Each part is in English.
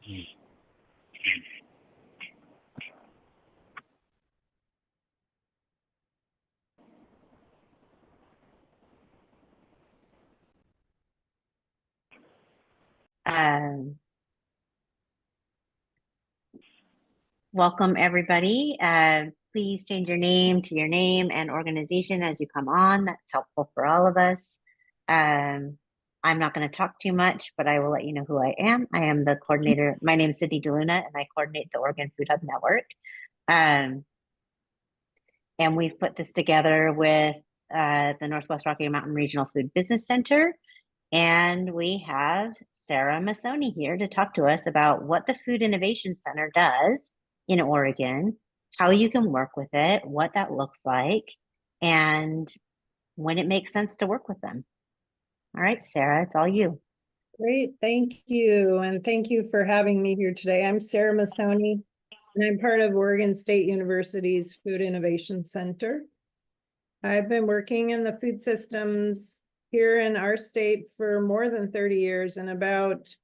Um, Welcome, everybody. Please change your name to your name and organization as you come on. That's helpful for all of us. Um, I'm not going to talk too much, but I will let you know who I am. I am the coordinator. My name is Sydney DeLuna, and I coordinate the Oregon Food Hub Network. Um, and we've put this together with the Northwest Rocky Mountain Regional Food Business Center. And we have Sarah Masoni here to talk to us about what the Food Innovation Center does in Oregon, how you can work with it, what that looks like, and when it makes sense to work with them. All right, Sarah, it's all you. Great, thank you. And thank you for having me here today. I'm Sarah Masoni, and I'm part of Oregon State University's Food Innovation Center. I've been working in the food systems here in our state for more than 30 years and about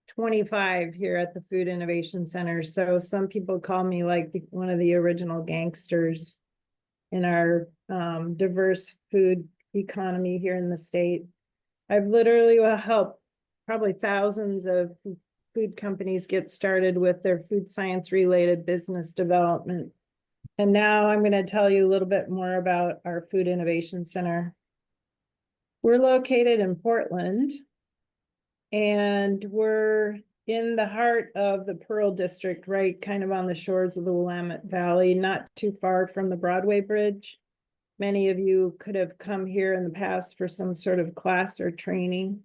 25 here at the Food Innovation Center. So some people call me like one of the original gangsters in our diverse food economy here in the state. I've literally helped probably thousands of food companies get started with their food science related business development. And now I'm going to tell you a little bit more about our Food Innovation Center. We're located in Portland, and we're in the heart of the Pearl District, right kind of on the shores of the Willamette Valley, not too far from the Broadway Bridge. Many of you could have come here in the past for some sort of class or training.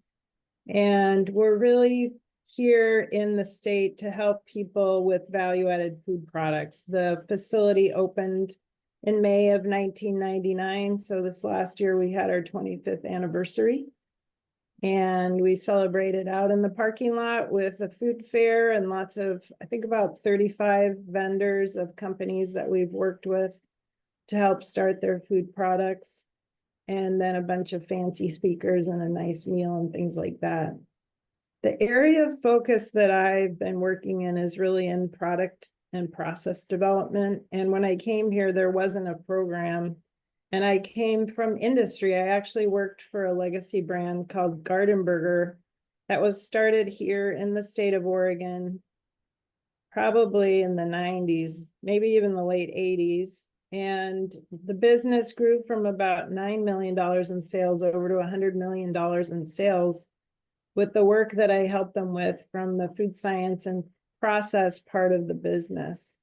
And we're really here in the state to help people with value-added food products. The facility opened in May of 1999. So this last year we had our 25th anniversary. And we celebrated out in the parking lot with a food fair and lots of, I think about 35 vendors of companies that we've worked with to help start their food products, and then a bunch of fancy speakers and a nice meal and things like that. The area of focus that I've been working in is really in product and process development. And when I came here, there wasn't a program. And I came from industry. I actually worked for a legacy brand called Garden Burger that was started here in the state of Oregon, probably in the 90s, maybe even the late 80s. And the business grew from about $9 million in sales over to $100 million in sales with the work that I helped them with from the food science and process part of the business.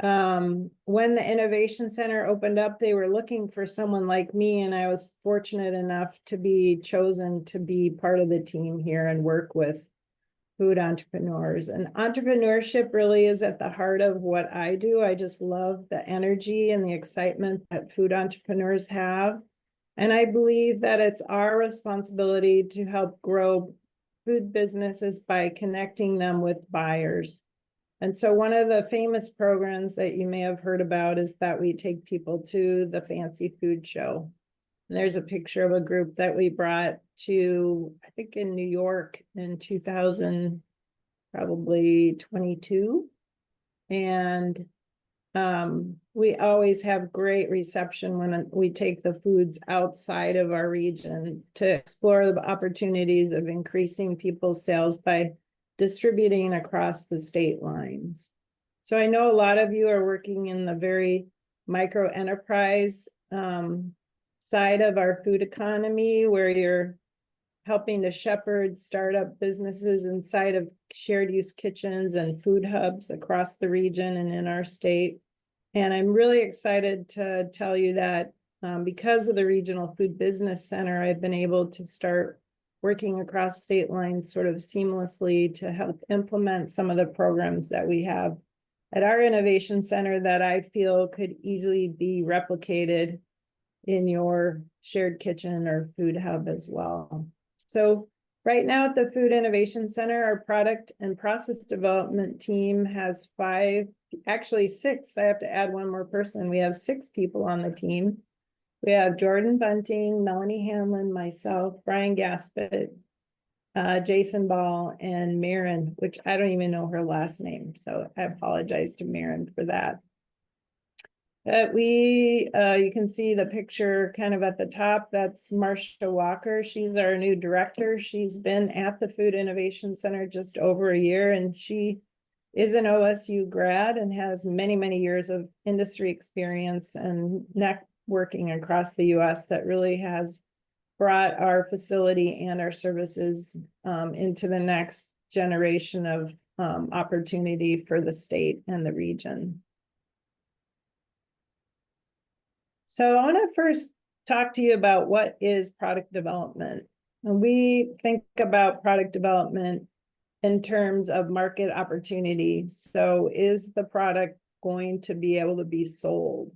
When the Innovation Center opened up, they were looking for someone like me, and I was fortunate enough to be chosen to be part of the team here and work with food entrepreneurs. And entrepreneurship really is at the heart of what I do. I just love the energy and the excitement that food entrepreneurs have. And I believe that it's our responsibility to help grow food businesses by connecting them with buyers. And so one of the famous programs that you may have heard about is that we take people to the Fancy Food Show. And there's a picture of a group that we brought to, I think in New York in 2000, probably 22. And we always have great reception when we take the foods outside of our region to explore the opportunities of increasing people's sales by distributing across the state lines. So I know a lot of you are working in the very micro enterprise side of our food economy, where you're helping to shepherd startup businesses inside of shared use kitchens and food hubs across the region and in our state. And I'm really excited to tell you that because of the Regional Food Business Center, I've been able to start working across state lines sort of seamlessly to help implement some of the programs that we have at our Innovation Center that I feel could easily be replicated in your shared kitchen or food hub as well. So right now at the Food Innovation Center, our product and process development team has actually six. I have to add one more person. We have 6 people on the team. We have Jordan Bunting, Melanie Hanlon, myself, Brian Gaspett, Jason Ball and Marin, which I don't even know her last name, so I apologize to Marin for that. You can see the picture kind of at the top. That's Marcia Walker. She's our new director. She's been at the Food Innovation Center just over a year, and she is an OSU grad and has many, many years of industry experience and networking across the US that really has brought our facility and our services into the next generation of opportunity for the state and the region. So I want to first talk to you about what is product development. And we think about product development in terms of market opportunity. So is the product going to be able to be sold?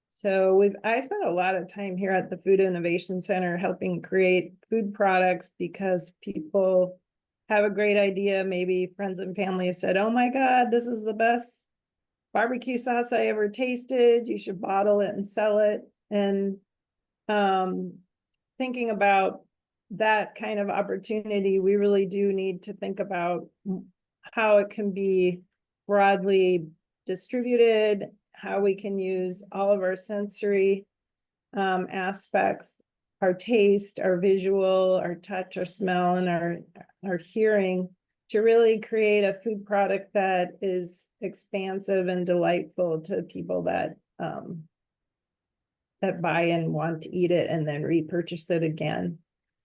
So I spent a lot of time here at the Food Innovation Center helping create food products because people have a great idea. Maybe friends and family have said, oh my God, this is the best barbecue sauce I ever tasted. You should bottle it and sell it. And thinking about that kind of opportunity, we really do need to think about how it can be broadly distributed, how we can use all of our sensory aspects, our taste, our visual, our touch, our smell, and our hearing to really create a food product that is expansive and delightful to people that buy and want to eat it and then repurchase it again.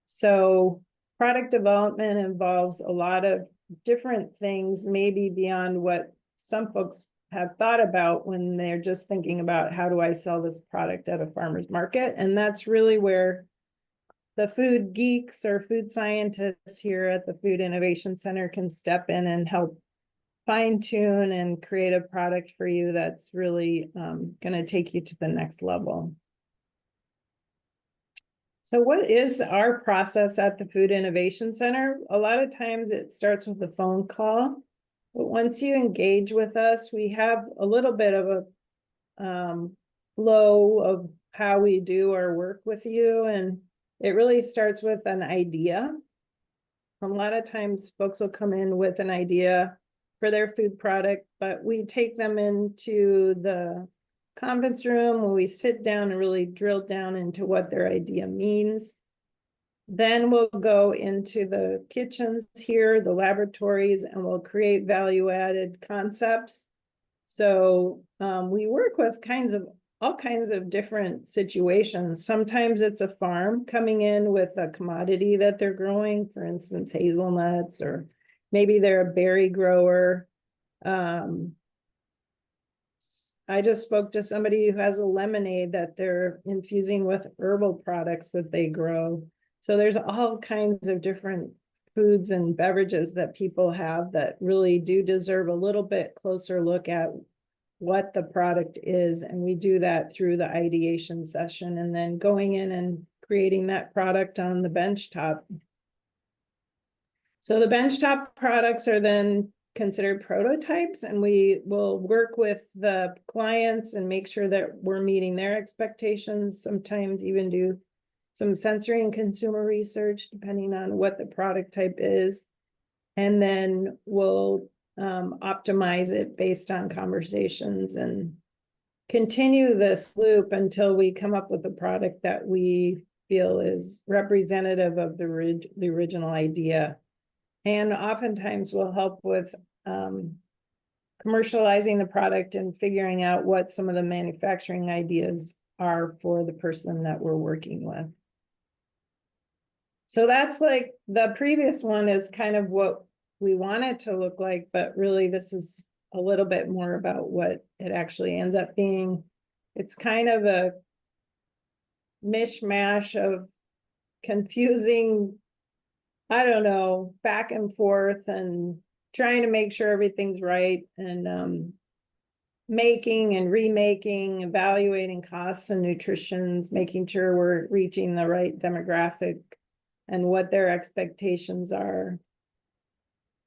So product development involves a lot of different things, maybe beyond what some folks have thought about when they're just thinking about how do I sell this product at a farmer's market. And that's really where the food geeks or food scientists here at the Food Innovation Center can step in and help fine tune and create a product for you that's really going to take you to the next level. So what is our process at the Food Innovation Center? A lot of times it starts with a phone call, but once you engage with us, we have a little bit of a flow of how we do our work with you. And it really starts with an idea. A lot of times folks will come in with an idea for their food product, but we take them into the conference room where we sit down and really drill down into what their idea means. Then we'll go into the kitchens here, the laboratories, and we'll create value-added concepts. So we work with all kinds of different situations. Sometimes it's a farm coming in with a commodity that they're growing, for instance, hazelnuts, or maybe they're a berry grower. I just spoke to somebody who has a lemonade that they're infusing with herbal products that they grow. So there's all kinds of different foods and beverages that people have that really do deserve a little bit closer look at what the product is. And we do that through the ideation session and then going in and creating that product on the benchtop. So the benchtop products are then considered prototypes, and we will work with the clients and make sure that we're meeting their expectations, sometimes even do some sensory and consumer research, depending on what the product type is. And then we'll optimize it based on conversations and continue this loop until we come up with a product that we feel is representative of the original idea. And oftentimes we'll help with commercializing the product and figuring out what some of the manufacturing ideas are for the person that we're working with. So that's like the previous one is kind of what we want it to look like, but really this is a little bit more about what it actually ends up being. It's kind of a mishmash of confusing, I don't know, back and forth and trying to make sure everything's right and making and remaking, evaluating costs and nutritions, making sure we're reaching the right demographic and what their expectations are.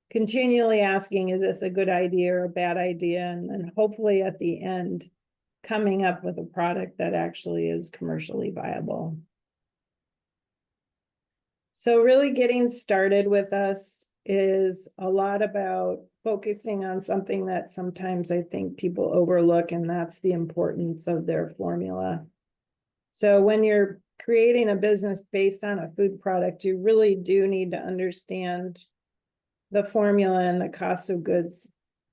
Continually asking, is this a good idea or a bad idea? And then hopefully at the end, coming up with a product that actually is commercially viable. So really getting started with us is a lot about focusing on something that sometimes I think people overlook, and that's the importance of their formula. So when you're creating a business based on a food product, you really do need to understand the formula and the cost of goods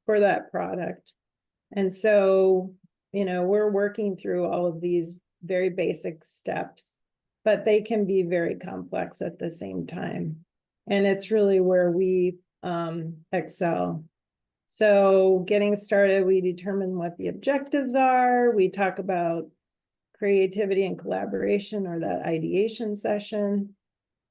for that product. And so, we're working through all of these very basic steps, but they can be very complex at the same time. And it's really where we excel. So getting started, we determine what the objectives are. We talk about creativity and collaboration, or that ideation session.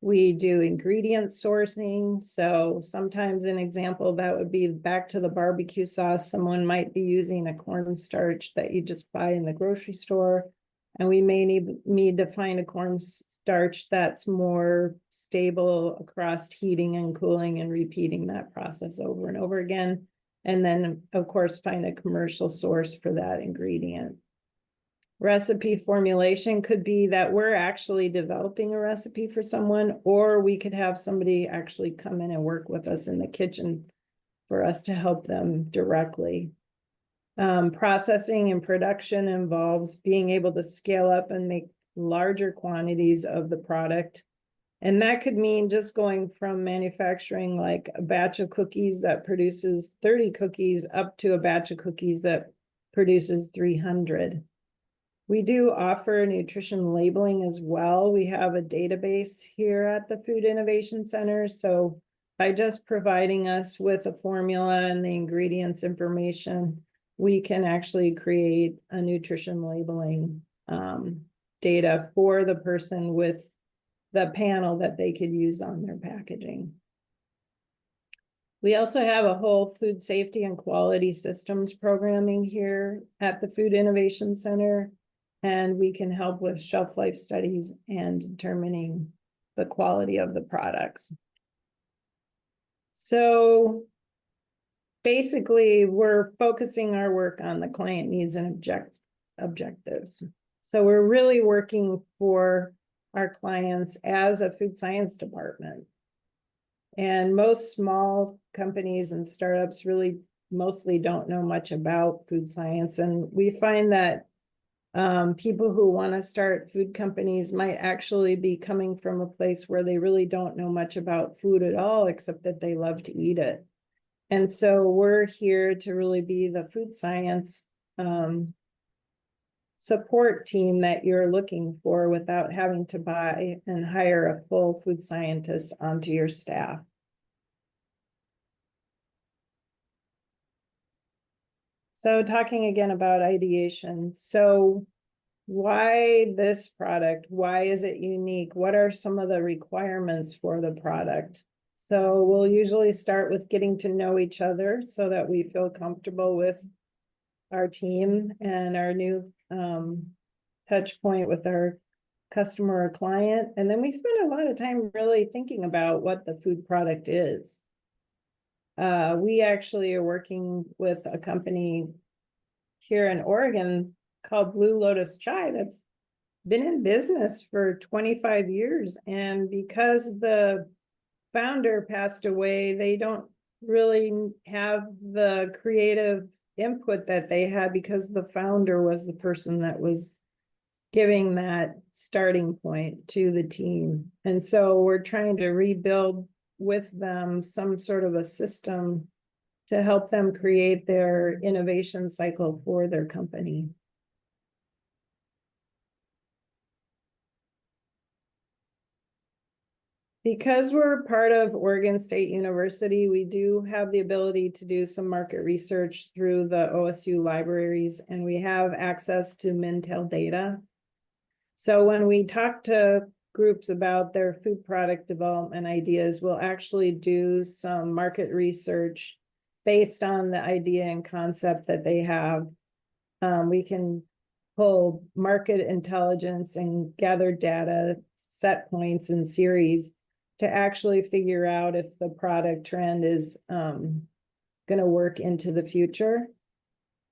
We do ingredient sourcing. So sometimes an example that would be back to the barbecue sauce. Someone might be using a cornstarch that you just buy in the grocery store. And we may need to find a cornstarch that's more stable across heating and cooling and repeating that process over and over again. And then, of course, find a commercial source for that ingredient. Recipe formulation could be that we're actually developing a recipe for someone, or we could have somebody actually come in and work with us in the kitchen for us to help them directly. Processing and production involves being able to scale up and make larger quantities of the product. And that could mean just going from manufacturing like a batch of cookies that produces 30 cookies up to a batch of cookies that produces 300. We do offer nutrition labeling as well. We have a database here at the Food Innovation Center. So by just providing us with a formula and the ingredients information, we can actually create a nutrition labeling data for the person with the panel that they could use on their packaging. We also have a whole food safety and quality systems programming here at the Food Innovation Center. And we can help with shelf life studies and determining the quality of the products. So basically, we're focusing our work on the client needs and objectives. So we're really working for our clients as a food science department. And most small companies and startups really mostly don't know much about food science. And we find that people who want to start food companies might actually be coming from a place where they really don't know much about food at all, except that they love to eat it. And so we're here to really be the food science support team that you're looking for without having to buy and hire a full food scientist onto your staff. So talking again about ideation. So why this product? Why is it unique? What are some of the requirements for the product? So we'll usually start with getting to know each other so that we feel comfortable with our team and our new touch point with our customer or client. And then we spend a lot of time really thinking about what the food product is. We actually are working with a company here in Oregon called Blue Lotus Chai that's been in business for 25 years. And because the founder passed away, they don't really have the creative input that they had, because the founder was the person that was giving that starting point to the team. And so we're trying to rebuild with them some sort of a system to help them create their innovation cycle for their company. Because we're part of Oregon State University, we do have the ability to do some market research through the OSU libraries, and we have access to Mintel data. So when we talk to groups about their food product development ideas, we'll actually do some market research based on the idea and concept that they have. We can pull market intelligence and gather data, set points and series to actually figure out if the product trend is going to work into the future.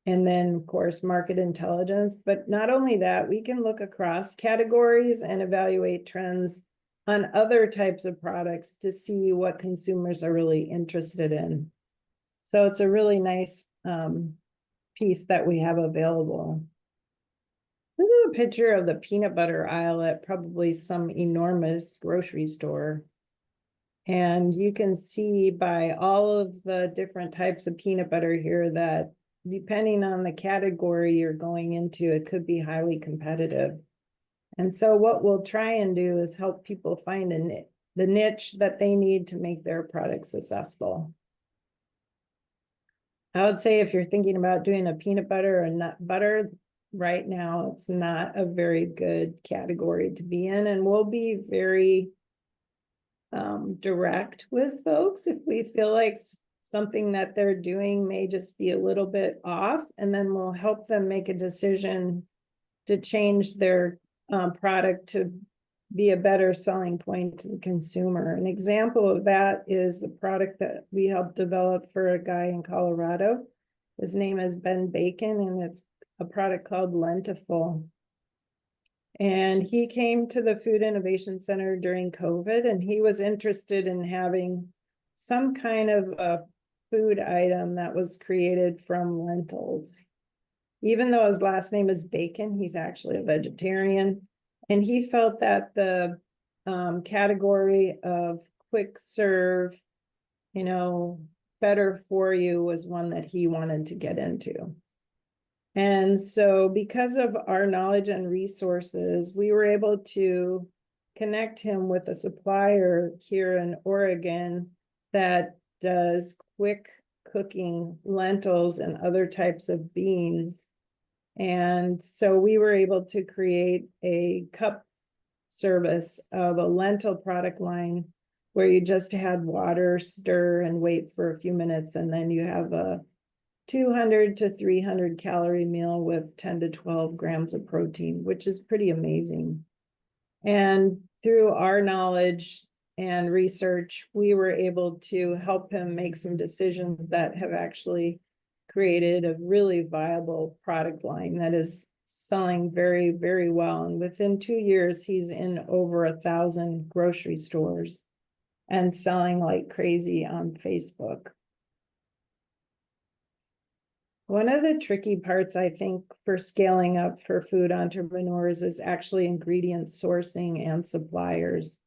And then, of course, market intelligence. But not only that, we can look across categories and evaluate trends on other types of products to see what consumers are really interested in. So it's a really nice piece that we have available. This is a picture of the peanut butter aisle at probably some enormous grocery store. And you can see by all of the different types of peanut butter here that depending on the category you're going into, it could be highly competitive. And so what we'll try and do is help people find the niche that they need to make their product successful. I would say if you're thinking about doing a peanut butter or nut butter, right now it's not a very good category to be in, and we'll be very direct with folks if we feel like something that they're doing may just be a little bit off, and then we'll help them make a decision to change their product to be a better selling point to the consumer. An example of that is the product that we helped develop for a guy in Colorado. His name is Ben Bacon, and it's a product called Lentiful. And he came to the Food Innovation Center during COVID, and he was interested in having some kind of a food item that was created from lentils. Even though his last name is Bacon, he's actually a vegetarian. And he felt that the category of quick serve, better for you was one that he wanted to get into. And so because of our knowledge and resources, we were able to connect him with a supplier here in Oregon that does quick cooking lentils and other types of beans. And so we were able to create a cup service of a lentil product line where you just had water, stir, and wait for a few minutes, and then you have a 200 to 300 calorie meal with 10 to 12 grams of protein, which is pretty amazing. And through our knowledge and research, we were able to help him make some decisions that have actually created a really viable product line that is selling very, very well. And within 2 years, he's in over 1,000 grocery stores and selling like crazy on Facebook. One of the tricky parts, I think, for scaling up for food entrepreneurs is actually ingredient sourcing and suppliers.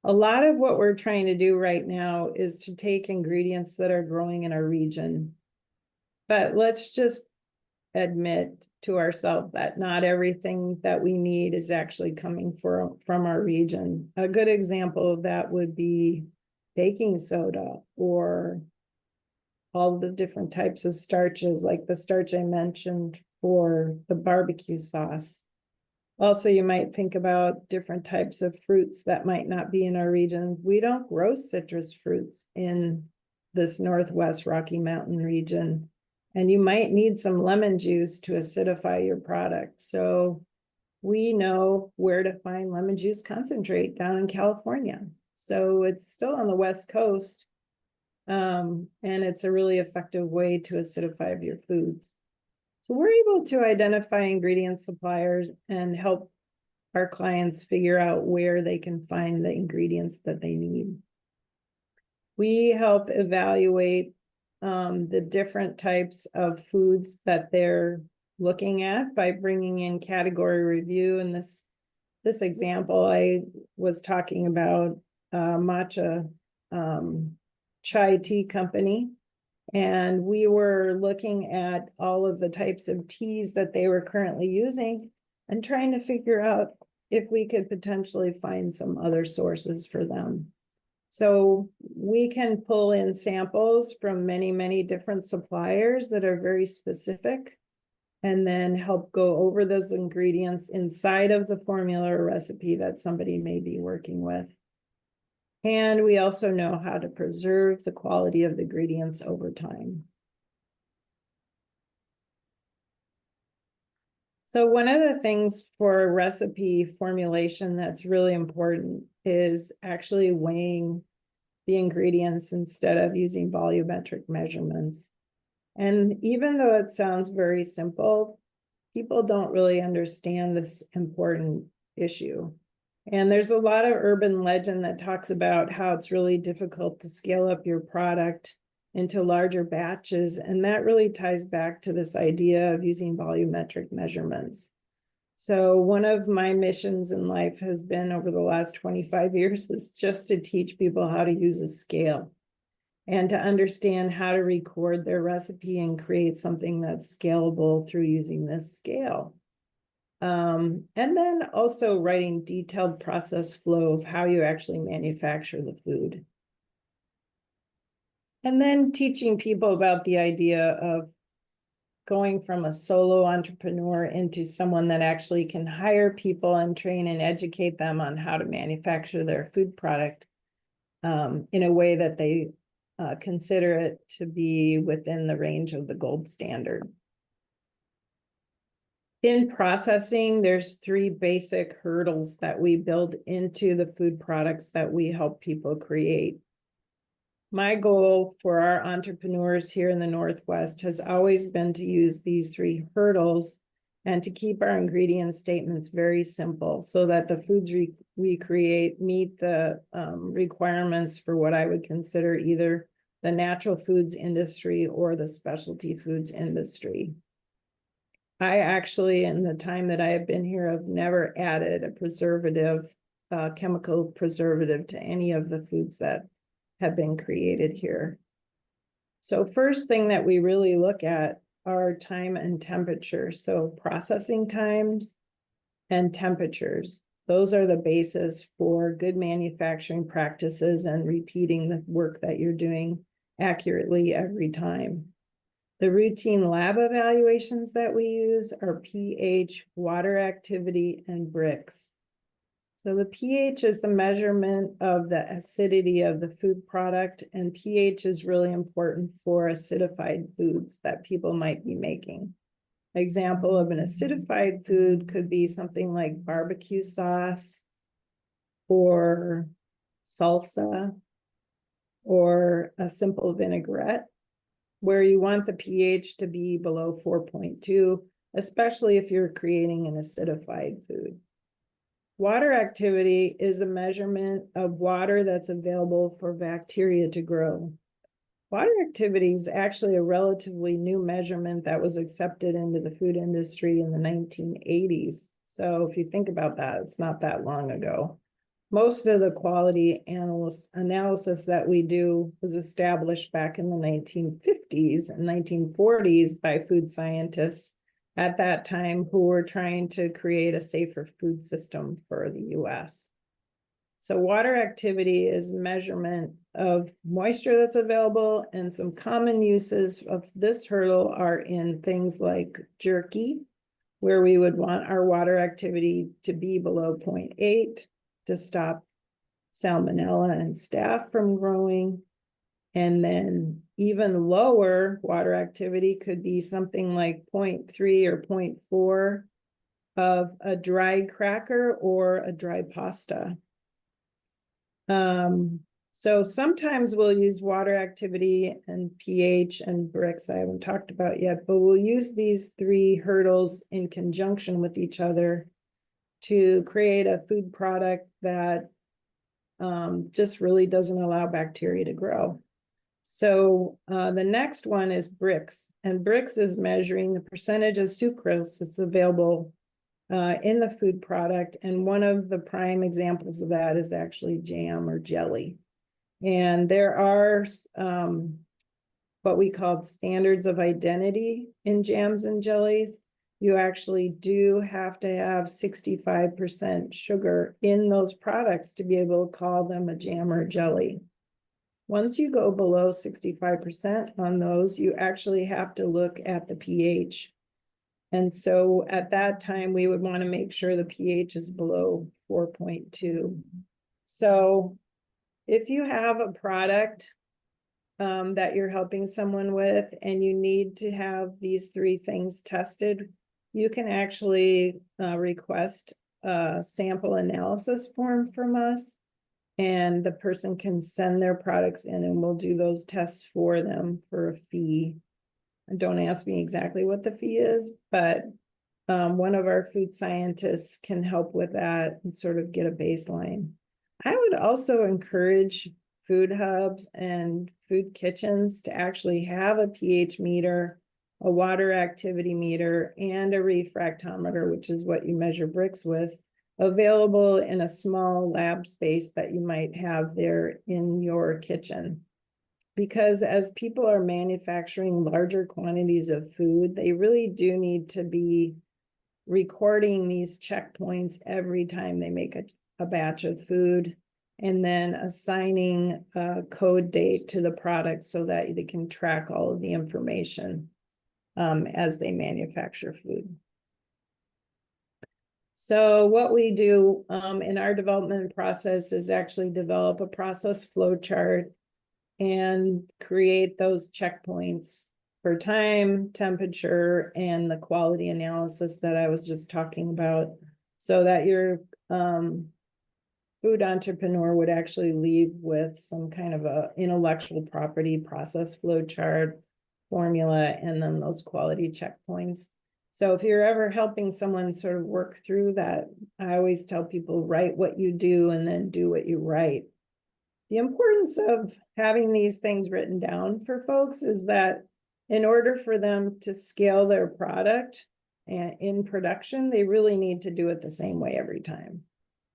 A lot of what we're trying to do right now is to take ingredients that are growing in our region. But let's just admit to ourselves that not everything that we need is actually coming from our region. A good example of that would be baking soda or all the different types of starches, like the starch I mentioned for the barbecue sauce. Also, you might think about different types of fruits that might not be in our region. We don't grow citrus fruits in this Northwest Rocky Mountain region, and you might need some lemon juice to acidify your product. So we know where to find lemon juice concentrate down in California. So it's still on the West Coast, and it's a really effective way to acidify your foods. So we're able to identify ingredient suppliers and help our clients figure out where they can find the ingredients that they need. We help evaluate the different types of foods that they're looking at by bringing in category review. In this example, I was talking about matcha chai tea company. And we were looking at all of the types of teas that they were currently using and trying to figure out if we could potentially find some other sources for them. So we can pull in samples from many, many different suppliers that are very specific and then help go over those ingredients inside of the formula or recipe that somebody may be working with. And we also know how to preserve the quality of the ingredients over time. So one of the things for recipe formulation that's really important is actually weighing the ingredients instead of using volumetric measurements. And even though it sounds very simple, people don't really understand this important issue. And there's a lot of urban legend that talks about how it's really difficult to scale up your product into larger batches. And that really ties back to this idea of using volumetric measurements. So one of my missions in life has been over the last 25 years is just to teach people how to use a scale and to understand how to record their recipe and create something that's scalable through using this scale. And then also writing detailed process flow of how you actually manufacture the food. And then teaching people about the idea of going from a solo entrepreneur into someone that actually can hire people and train and educate them on how to manufacture their food product in a way that they consider it to be within the range of the gold standard. In processing, there's three basic hurdles that we build into the food products that we help people create. My goal for our entrepreneurs here in the Northwest has always been to use these three hurdles and to keep our ingredient statements very simple so that the foods we create meet the requirements for what I would consider either the natural foods industry or the specialty foods industry. I actually, in the time that I have been here, have never added a preservative, chemical preservative to any of the foods that have been created here. So first thing that we really look at are time and temperature. So processing times and temperatures. Those are the basis for good manufacturing practices and repeating the work that you're doing accurately every time. The routine lab evaluations that we use are pH, water activity, and Brix. So the pH is the measurement of the acidity of the food product, and pH is really important for acidified foods that people might be making. An example of an acidified food could be something like barbecue sauce or salsa or a simple vinaigrette, where you want the pH to be below 4.2, especially if you're creating an acidified food. Water activity is a measurement of water that's available for bacteria to grow. Water activity is actually a relatively new measurement that was accepted into the food industry in the 1980s. So if you think about that, it's not that long ago. Most of the quality analysis that we do was established back in the 1950s and 1940s by food scientists at that time who were trying to create a safer food system for the US. So water activity is measurement of moisture that's available, and some common uses of this hurdle are in things like jerky, where we would want our water activity to be below 0.8 to stop salmonella and staph from growing. And then even lower water activity could be something like 0.3 or 0.4 of a dry cracker or a dry pasta. So sometimes we'll use water activity and pH and Brix I haven't talked about yet, but we'll use these three hurdles in conjunction with each other to create a food product that just really doesn't allow bacteria to grow. So the next one is Brix, and Brix is measuring the percentage of sucrose that's available in the food product. And one of the prime examples of that is actually jam or jelly. And there are what we call standards of identity in jams and jellies. You actually do have to have 65% sugar in those products to be able to call them a jam or jelly. Once you go below 65% on those, you actually have to look at the pH. And so at that time, we would want to make sure the pH is below 4.2. So if you have a product that you're helping someone with and you need to have these three things tested, you can actually request a sample analysis form from us, and the person can send their products in and we'll do those tests for them for a fee. And don't ask me exactly what the fee is, but one of our food scientists can help with that and sort of get a baseline. I would also encourage food hubs and food kitchens to actually have a pH meter, a water activity meter, and a refractometer, which is what you measure bricks with, available in a small lab space that you might have there in your kitchen. Because as people are manufacturing larger quantities of food, they really do need to be recording these checkpoints every time they make a batch of food, and then assigning a code date to the product so that they can track all of the information as they manufacture food. So what we do in our development process is actually develop a process flow chart and create those checkpoints for time, temperature, and the quality analysis that I was just talking about, so that your food entrepreneur would actually leave with some kind of a intellectual property process flow chart, formula, and then those quality checkpoints. So if you're ever helping someone sort of work through that, I always tell people, write what you do and then do what you write. The importance of having these things written down for folks is that in order for them to scale their product and in production, they really need to do it the same way every time,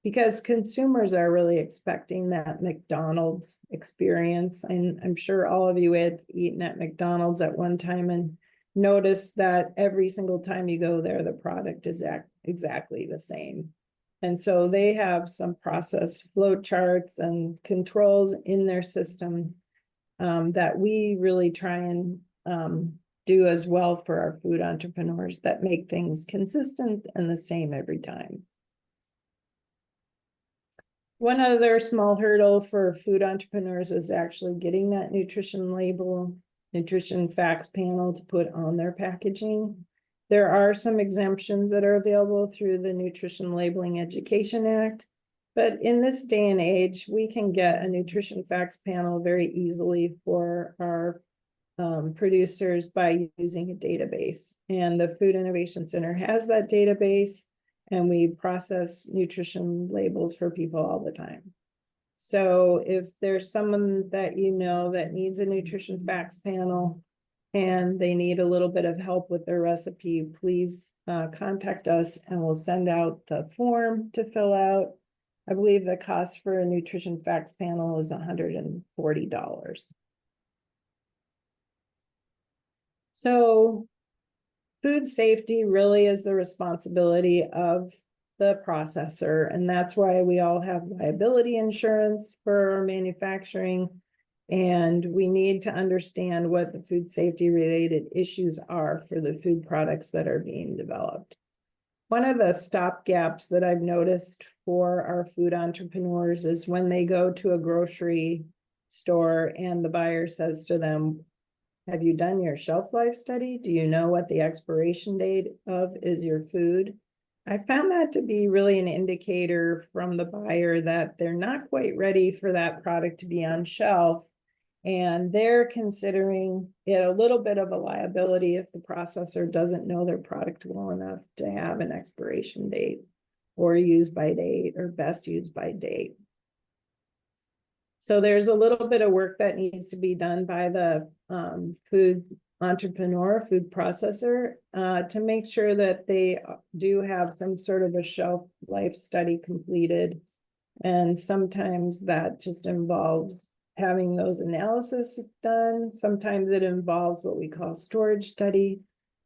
because consumers are really expecting that McDonald's experience. And I'm sure all of you have eaten at McDonald's at one time and noticed that every single time you go there, the product is exactly the same. And so they have some process flow charts and controls in their system that we really try and do as well for our food entrepreneurs, that make things consistent and the same every time. One other small hurdle for food entrepreneurs is actually getting that nutrition label, nutrition facts panel to put on their packaging. There are some exemptions that are available through the Nutrition Labeling Education Act, but in this day and age, we can get a nutrition facts panel very easily for our producers by using a database. And the Food Innovation Center has that database, and we process nutrition labels for people all the time. So if there's someone that you know that needs a nutrition facts panel and they need a little bit of help with their recipe, please contact us and we'll send out the form to fill out. I believe the cost for a nutrition facts panel is $140. So food safety really is the responsibility of the processor, and that's why we all have liability insurance for our manufacturing, and we need to understand what the food safety related issues are for the food products that are being developed. One of the stopgaps that I've noticed for our food entrepreneurs is when they go to a grocery store and the buyer says to them, have you done your shelf life study? Do you know what the expiration date of is your food? I found that to be really an indicator from the buyer that they're not quite ready for that product to be on shelf. And they're considering it a little bit of a liability if the processor doesn't know their product well enough to have an expiration date or use by date or best use by date. So there's a little bit of work that needs to be done by the food entrepreneur, food processor, to make sure that they do have some sort of a shelf life study completed. And sometimes that just involves having those analyses done. Sometimes it involves what we call storage study,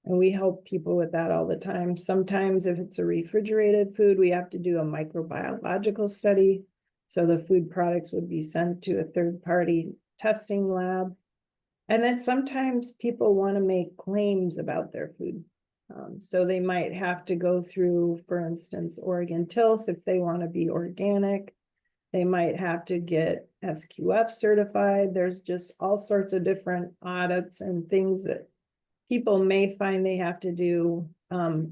and we help people with that all the time. Sometimes if it's a refrigerated food, we have to do a microbiological study. So the food products would be sent to a third-party testing lab. And then sometimes people want to make claims about their food. So they might have to go through, for instance, Oregon Tilth if they want to be organic. They might have to get SQF certified. There's just all sorts of different audits and things that people may find they have to do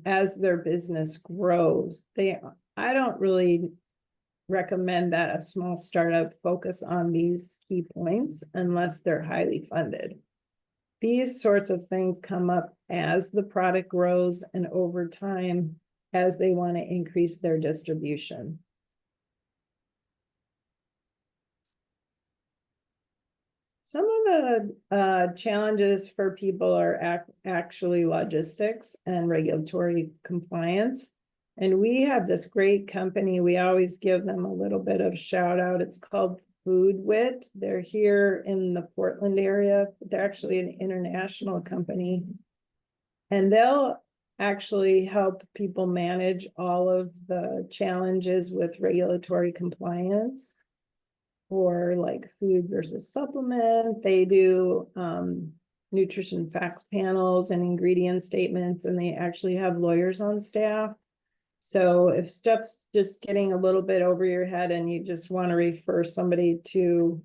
as their business grows. I don't really recommend that a small startup focus on these key points unless they're highly funded. these sorts of things come up as the product grows and over time as they want to increase their distribution. Some of the challenges for people are actually logistics and regulatory compliance. And we have this great company. We always give them a little bit of shout out. It's called Food Wit. They're here in the Portland area. They're actually an international company. And they'll actually help people manage all of the challenges with regulatory compliance for like food versus supplement. They do nutrition facts panels and ingredient statements, and they actually have lawyers on staff. So if stuff's just getting a little bit over your head and you just want to refer somebody to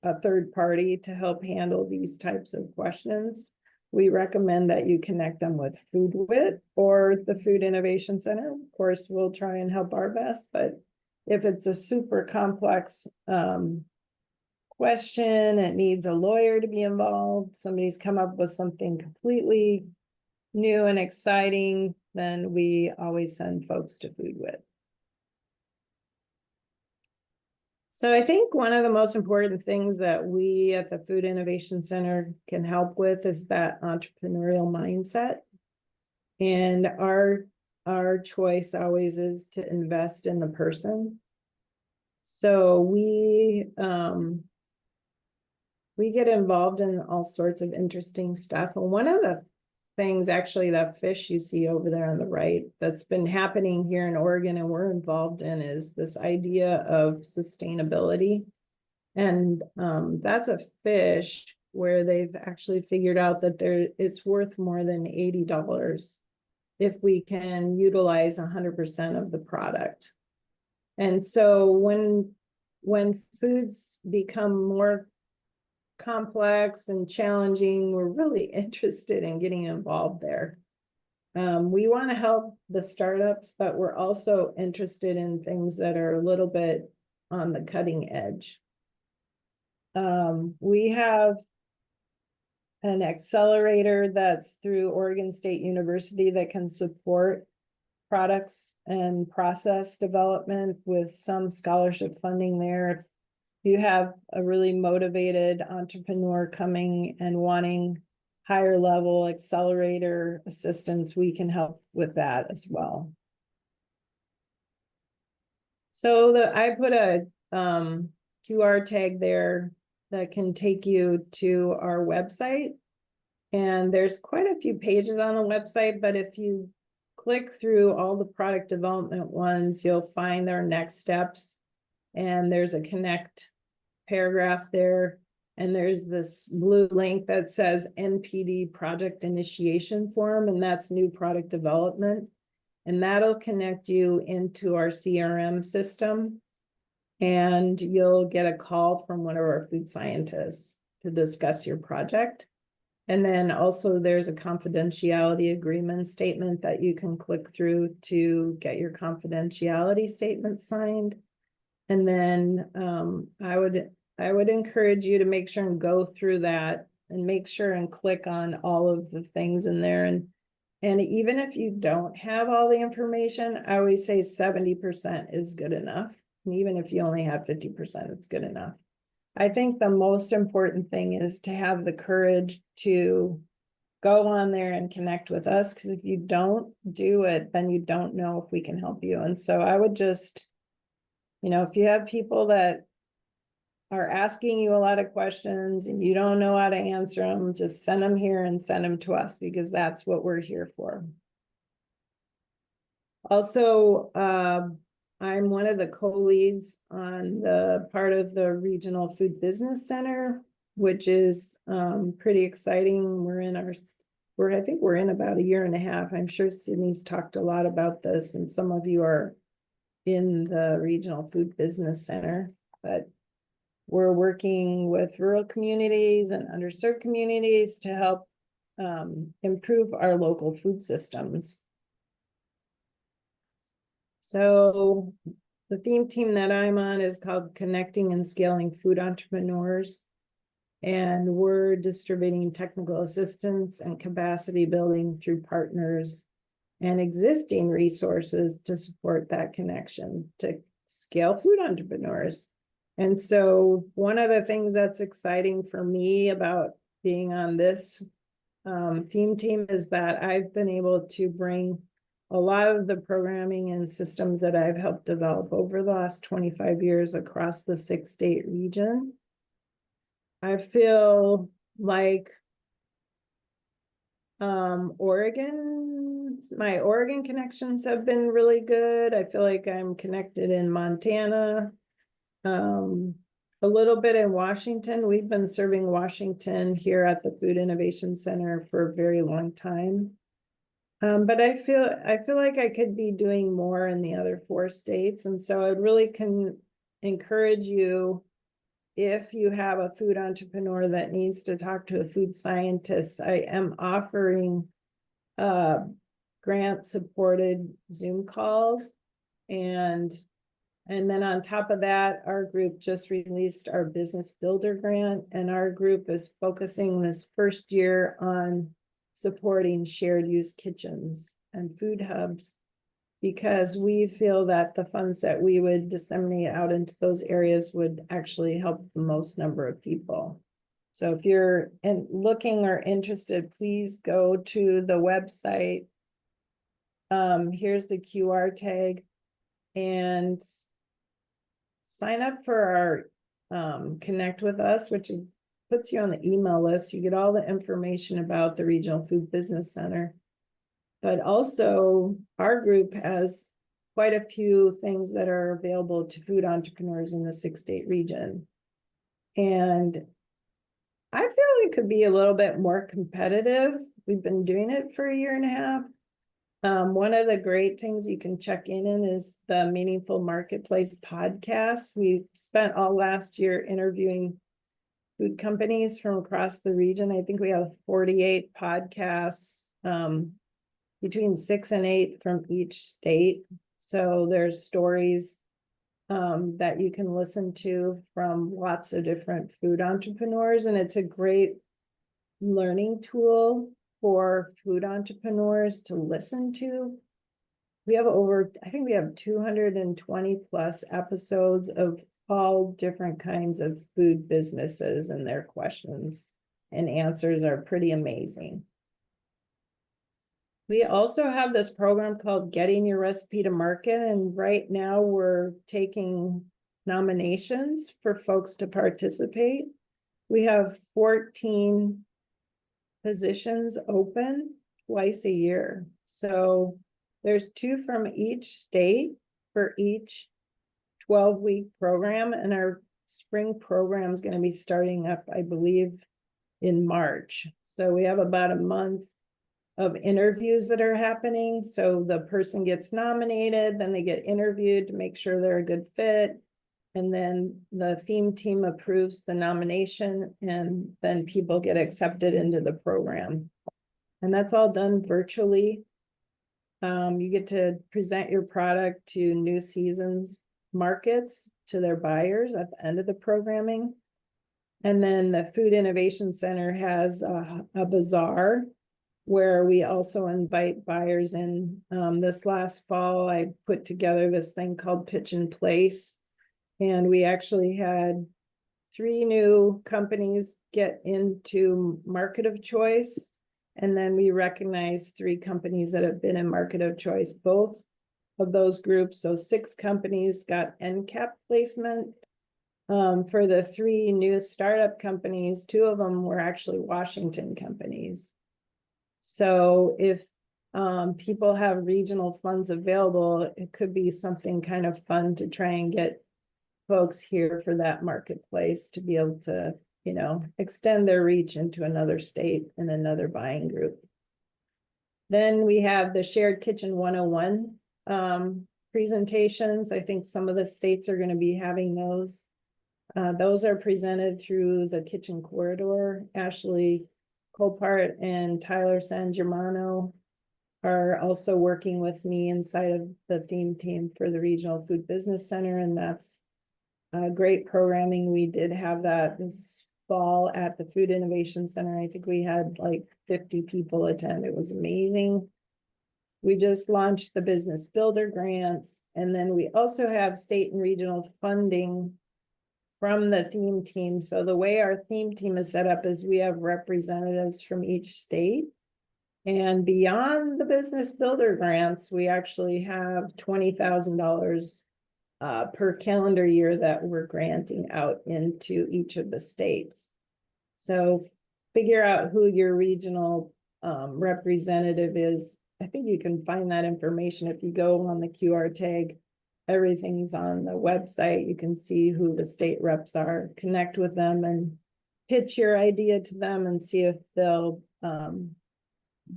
a third party to help handle these types of questions, we recommend that you connect them with FoodWit or the Food Innovation Center. Of course, we'll try and help our best, but if it's a super complex question, it needs a lawyer to be involved, somebody's come up with something completely new and exciting, then we always send folks to FoodWit. So I think one of the most important things that we at the Food Innovation Center can help with is that entrepreneurial mindset. And our choice always is to invest in the person. So we get involved in all sorts of interesting stuff. And one of the things, actually, that fish you see over there on the right that's been happening here in Oregon and we're involved in is this idea of sustainability. And that's a fish where they've actually figured out that it's worth more than $80 if we can utilize 100% of the product. And so when foods become more complex and challenging, we're really interested in getting involved there. We want to help the startups, but we're also interested in things that are a little bit on the cutting edge. We have an accelerator that's through Oregon State University that can support products and process development with some scholarship funding there. If you have a really motivated entrepreneur coming and wanting higher level accelerator assistance, we can help with that as well. So I put a QR tag there that can take you to our website. And there's quite a few pages on the website, but if you click through all the product development ones, you'll find their next steps. And there's a connect paragraph there. And there's this blue link that says NPD project initiation form, and that's new product development. And that'll connect you into our CRM system. And you'll get a call from one of our food scientists to discuss your project. And then also there's a confidentiality agreement statement that you can click through to get your confidentiality statement signed. And then I would encourage you to make sure and go through that and make sure and click on all of the things in there. And even if you don't have all the information, I always say 70% is good enough. And even if you only have 50%, it's good enough. I think the most important thing is to have the courage to go on there and connect with us, because if you don't do it, then you don't know if we can help you. And so I would just, if you have people that are asking you a lot of questions and you don't know how to answer them, just send them here and send them to us, because that's what we're here for. Also, I'm one of the co-leads on the part of the Regional Food Business Center, which is pretty exciting. I think we're in about a year and a half. I'm sure Sydney's talked a lot about this, and some of you are in the Regional Food Business Center, but we're working with rural communities and underserved communities to help improve our local food systems. So the theme team that I'm on is called Connecting and Scaling Food Entrepreneurs. And we're distributing technical assistance and capacity building through partners and existing resources to support that connection to scale food entrepreneurs. And so one of the things that's exciting for me about being on this theme team is that I've been able to bring a lot of the programming and systems that I've helped develop over the last 25 years across the 6-state region. I feel like my Oregon connections have been really good. I feel like I'm connected in Montana, a little bit in Washington. We've been serving Washington here at the Food Innovation Center for a very long time. But I feel like I could be doing more in the other 4 states. And so I really can encourage you, if you have a food entrepreneur that needs to talk to a food scientist, I am offering grant supported Zoom calls. And then on top of that, our group just released our business builder grant, and our group is focusing this first year on supporting shared use kitchens and food hubs, because we feel that the funds that we would disseminate out into those areas would actually help the most number of people. So if you're looking or interested, please go to the website. Here's the QR tag, and sign up for our Connect with Us, which puts you on the email list. You get all the information about the Regional Food Business Center. But also, our group has quite a few things that are available to food entrepreneurs in the 6-state region. And I feel it could be a little bit more competitive. We've been doing it for a year and a half. One of the great things you can check in is the Meaningful Marketplace podcast. We spent all last year interviewing food companies from across the region. I think we have 48 podcasts, between 6 and 8 from each state. So there's stories that you can listen to from lots of different food entrepreneurs, and it's a great learning tool for food entrepreneurs to listen to. We have I think we have 220 plus episodes of all different kinds of food businesses, and their questions and answers are pretty amazing. We also have this program called Getting Your Recipe to Market, and right now we're taking nominations for folks to participate. We have 14 positions open twice a year. So there's 2 from each state for each 12-week program, and our spring program is going to be starting up, I believe, in March. So we have about a month of interviews that are happening. So the person gets nominated, then they get interviewed to make sure they're a good fit. And then the theme team approves the nomination, and then people get accepted into the program. And that's all done virtually. You get to present your product to New Seasons markets, to their buyers at the end of the programming. And then the Food Innovation Center has a bazaar where we also invite buyers in. This last fall, I put together this thing called Pitch and Place. And we actually had 3 new companies get into Market of Choice. And then we recognized 3 companies that have been in Market of Choice, both of those groups. So 6 companies got NCAP placement. For the 3 new startup companies, 2 of them were actually Washington companies. So if people have regional funds available, it could be something kind of fun to try and get folks here for that marketplace to be able to, extend their reach into another state and another buying group. Then we have the Shared Kitchen 101 presentations. I think some of the states are going to be having those. Those are presented through the Kitchen Corridor. Ashley Colpart and Tyler San Germano are also working with me inside of the theme team for the Regional Food Business Center, and that's great programming. We did have that this fall at the Food Innovation Center. I think we had like 50 people attend. It was amazing. We just launched the Business Builder grants, and then we also have state and regional funding from the theme team. So the way our theme team is set up is we have representatives from each state. And beyond the Business Builder grants, we actually have $20,000 per calendar year that we're granting out into each of the states. So figure out who your regional representative is. I think you can find that information if you go on the QR tag. Everything's on the website. You can see who the state reps are, connect with them and pitch your idea to them and see if they'll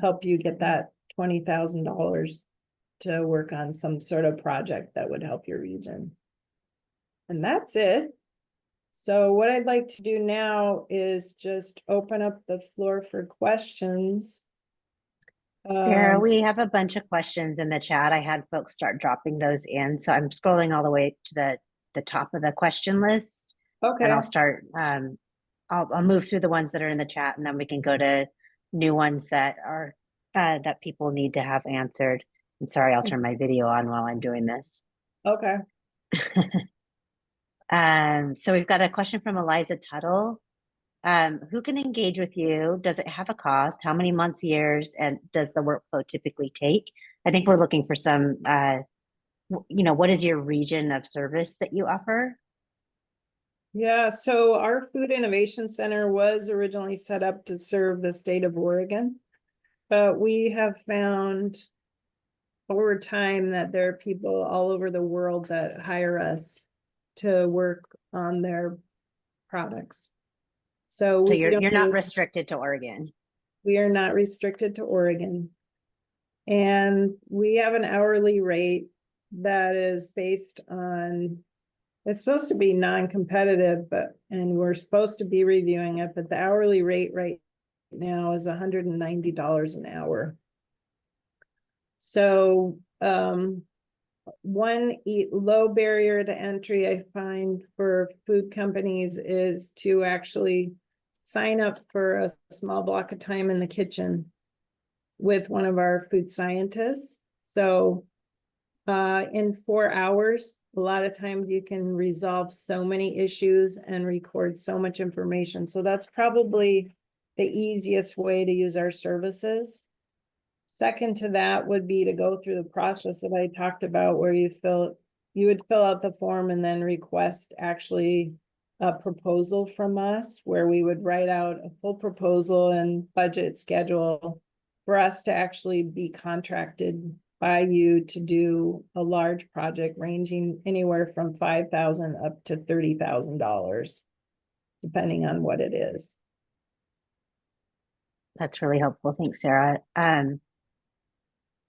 help you get that $20,000 to work on some sort of project that would help your region. And that's it. So what I'd like to do now is just open up the floor for questions. Sarah, we have a bunch of questions in the chat. I had folks start dropping those in, so I'm scrolling all the way to the top of the question list, and Okay. I'll start. I'll move through the ones that are in the chat, and then we can go to new ones that are that people need to have answered. And sorry, I'll turn my video on while I'm doing this. Okay. So we've got a question from Eliza Tuttle. Who can engage with you? Does it have a cost? How many months, years, and does the workflow typically take? I think we're looking for some, what is your region of service that you offer? Yeah, so our Food Innovation Center was originally set up to serve the state of Oregon, but we have found over time that there are people all over the world that hire us to work on their products. So So we you're not don't restricted to Oregon. we are not restricted to Oregon. And we have an hourly rate that is based on, it's supposed to be non-competitive, and we're supposed to be reviewing it, but the hourly rate right now is $190 an hour. So one low barrier to entry I find for food companies is to actually sign up for a small block of time in the kitchen with one of our food scientists. So in 4 hours, a lot of times you can resolve so many issues and record so much information. So that's probably the easiest way to use our services. Second to that would be to go through the process that I talked about, where you would fill out the form and then request actually a proposal from us, where we would write out a full proposal and budget schedule for us to actually be contracted by you to do a large project ranging anywhere from $5,000 up to $30,000, depending on what it is. That's really helpful. Thanks, Sarah.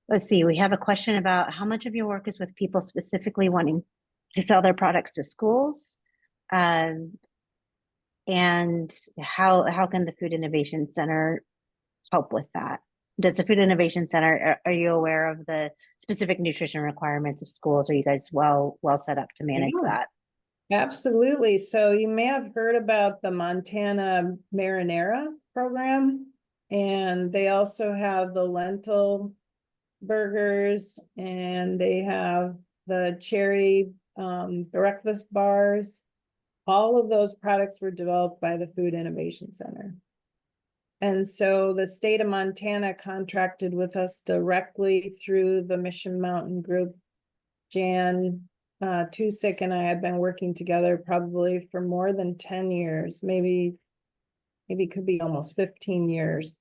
Let's see, we have a question about how much of your work is with people specifically wanting to sell their products to schools? And how can the Food Innovation Center help with that? Does the Food Innovation Center, are you aware of the specific nutrition requirements of schools? Are you guys well set up to manage that? Absolutely. So you may have heard about the Montana Marinara program, and they also have the lentil burgers, and they have the cherry breakfast bars. All of those products were developed by the Food Innovation Center. And so the state of Montana contracted with us directly through the Mission Mountain Group. Jan Tusick and I have been working together probably for more than 10 years, maybe could be almost 15 years.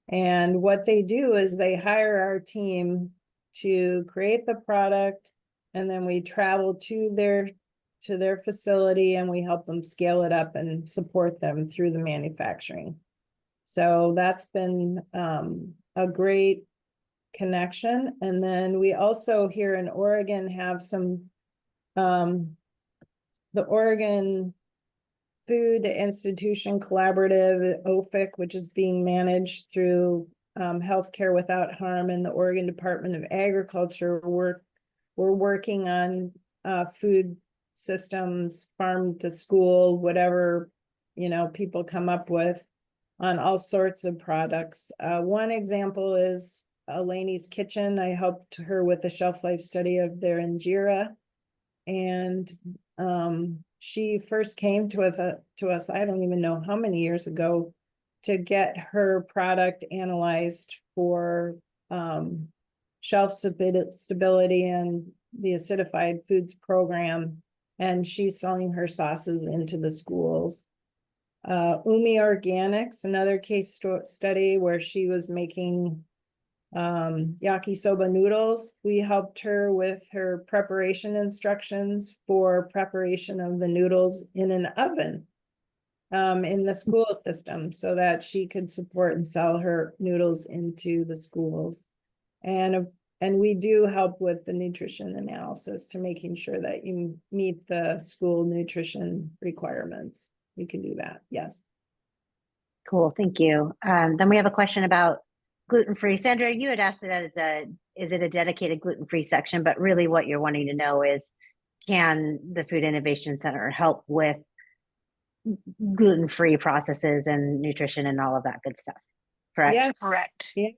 And what they do is they hire our team to create the product, and then we travel to their facility and we help them scale it up and support them through the manufacturing. So that's been a great connection. And then we also here in Oregon have some, the Oregon Food Institution Collaborative, OFIC, which is being managed through Healthcare Without Harm and the Oregon Department of Agriculture. We're working on food systems, farm to school, whatever people come up with on all sorts of products. One example is Elaine's Kitchen. I helped her with the shelf life study of their injera. And she first came to us, I don't even know how many years ago, to get her product analyzed for shelf stability and the acidified foods program. And she's selling her sauces into the schools. Umi Organics, another case study where she was making yakisoba noodles. We helped her with her preparation instructions for preparation of the noodles in an oven in the school system so that she could support and sell her noodles into the schools. And we do help with the nutrition analysis to making sure that you meet the school nutrition requirements. We can do that. Yes. Cool, thank you. Then we have a question about gluten-free. Sandra, you had asked it as is it a dedicated gluten-free section? But really what you're wanting to know is, can the Food Innovation Center help with gluten-free processes and nutrition and all of that good stuff? Correct? Yes. Correct. Yeah.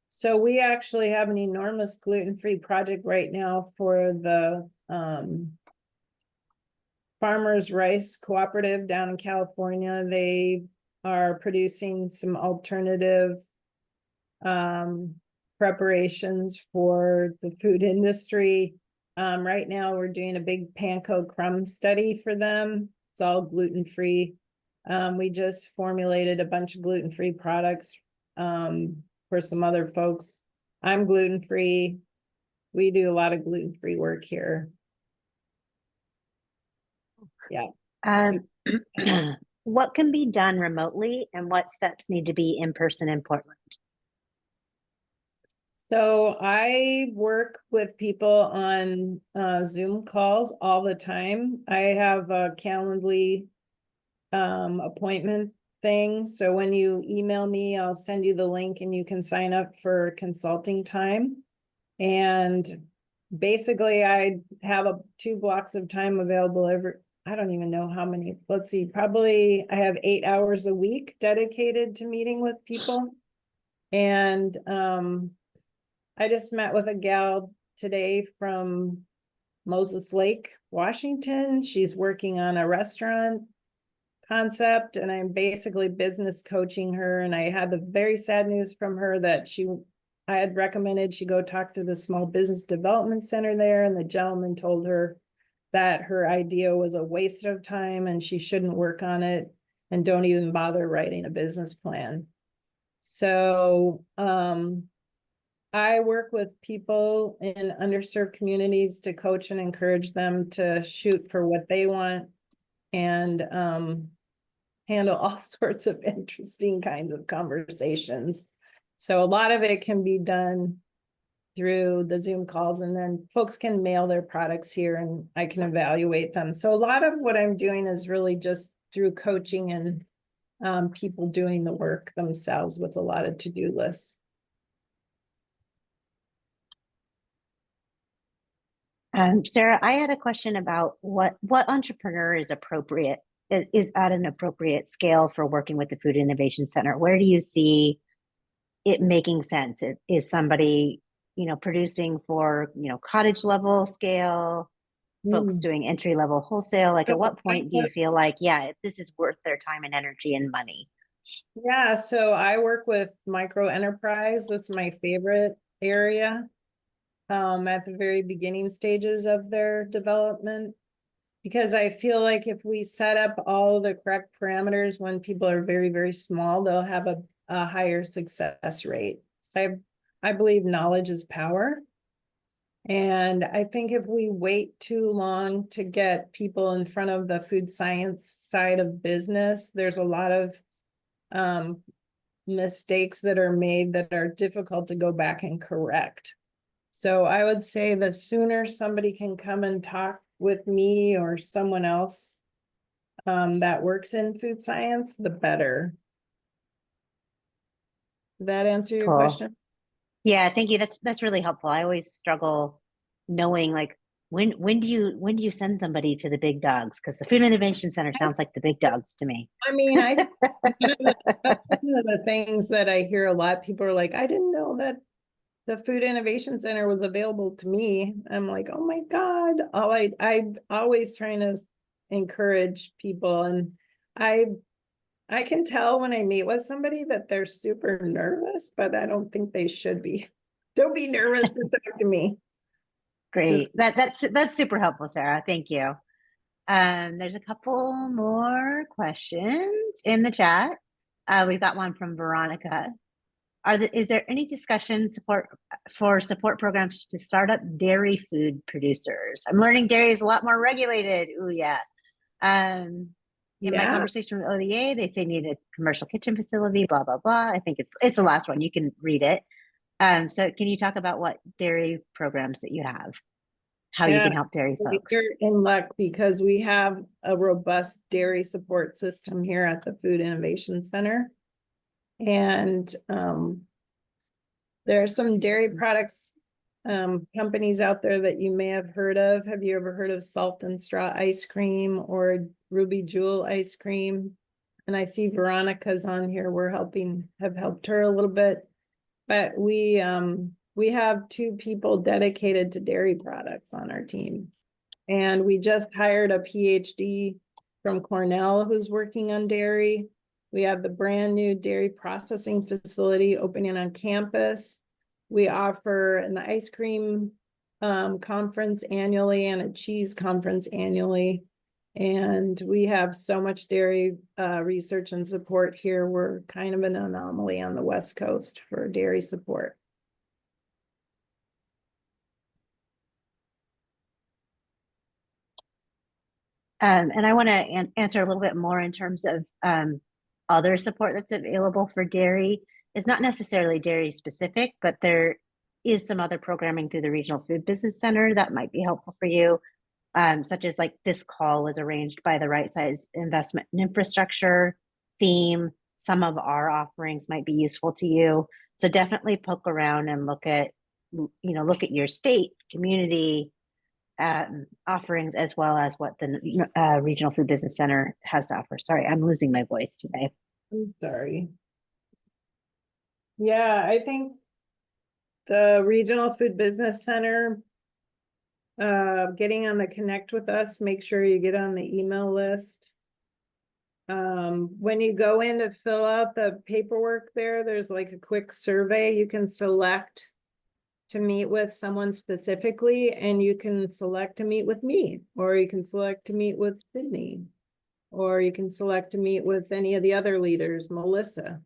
So we actually have an enormous gluten-free project right now for the Farmers Rice Cooperative down in California. They are producing some alternative preparations for the food industry. Right now we're doing a big panko crumb study for them. It's all gluten-free. We just formulated a bunch of gluten-free products for some other folks. I'm gluten-free. We do a lot of gluten-free work here. Yeah. What can be done remotely and what steps need to be in person in Portland? So I work with people on Zoom calls all the time. I have a Calendly appointment thing. So when you email me, I'll send you the link and you can sign up for consulting time. And basically I have 2 blocks of time available I don't even know how many, let's see, probably I have 8 hours a week dedicated to meeting with people. And I just met with a gal today from Moses Lake, Washington. She's working on a restaurant concept and I'm basically business coaching her. And I had the very sad news from her that I had recommended she go talk to the Small Business Development Center there. And the gentleman told her that her idea was a waste of time and she shouldn't work on it and don't even bother writing a business plan. So, I work with people in underserved communities to coach and encourage them to shoot for what they want and handle all sorts of interesting kinds of conversations. So a lot of it can be done through the Zoom calls and then folks can mail their products here and I can evaluate them. So a lot of what I'm doing is really just through coaching and people doing the work themselves with a lot of to-do lists. Sarah, I had a question about what entrepreneur is appropriate, is at an appropriate scale for working with the Food Innovation Center. Where do you see it making sense? Is somebody, producing for, cottage level scale, folks doing entry level wholesale? Like at what point do you feel like, yeah, this is worth their time and energy and money? Yeah, so I work with micro enterprise. That's my favorite area. At the very beginning stages of their development. Because I feel like if we set up all the correct parameters when people are very, very small, they'll have a higher success rate. So I believe knowledge is power. And I think if we wait too long to get people in front of the food science side of business, there's a lot of mistakes that are made that are difficult to go back and correct. So I would say the sooner somebody can come and talk with me or someone else that works in food science, the better. Did that answer your Cool. question? Yeah, thank you. That's really helpful. I always struggle knowing like when do you send somebody to the big dogs? Because the Food Innovation Center sounds like the big dogs to me. I mean, that's one of the things that I hear a lot. People are like, I didn't know that the Food Innovation Center was available to me. I'm like, oh my God. I'm always trying to encourage people. And I I can tell when I meet with somebody that they're super nervous, but I don't think they should be. Don't be nervous to talk to me. Just Great. That's super helpful, Sarah. Thank you. There's a couple more questions in the chat. We've got one from Veronica. Is there any discussion support programs to start up dairy food producers? I'm learning dairy is a lot more regulated. Ooh, yeah. In my yeah. conversation with ODA, they say need a commercial kitchen facility, blah, blah, blah. I think it's the last one. You can read it. So can you talk about what dairy programs that you have, how you Yeah, can help dairy folks? you're in luck because we have a robust dairy support system here at the Food Innovation Center. And there are some dairy products companies out there that you may have heard of. Have you ever heard of Salt and Straw ice cream or Ruby Jewel ice cream? And I see Veronica's on here. Have helped her a little bit. But we have two people dedicated to dairy products on our team. And we just hired a PhD from Cornell who's working on dairy. We have the brand new dairy processing facility opening on campus. We offer an ice cream conference annually and a cheese conference annually. And we have so much dairy research and support here. We're kind of an anomaly on the West Coast for dairy support. And I want to answer a little bit more in terms of other support that's available for dairy. It's not necessarily dairy specific, but there is some other programming through the Regional Food Business Center that might be helpful for you, such as like this call was arranged by the Right Size Investment in Infrastructure theme. Some of our offerings might be useful to you. So definitely poke around and look at your state, community, offerings as well as what the Regional Food Business Center has to offer. Sorry, I'm losing my voice today. I'm sorry. Yeah, I think the Regional Food Business Center, getting on the Connect with Us, make sure you get on the email list. When you go in to fill out the paperwork there's like a quick survey. You can select to meet with someone specifically, and you can select to meet with me, or you can select to meet with Sydney, or you can select to meet with any of the other leaders, Melissa.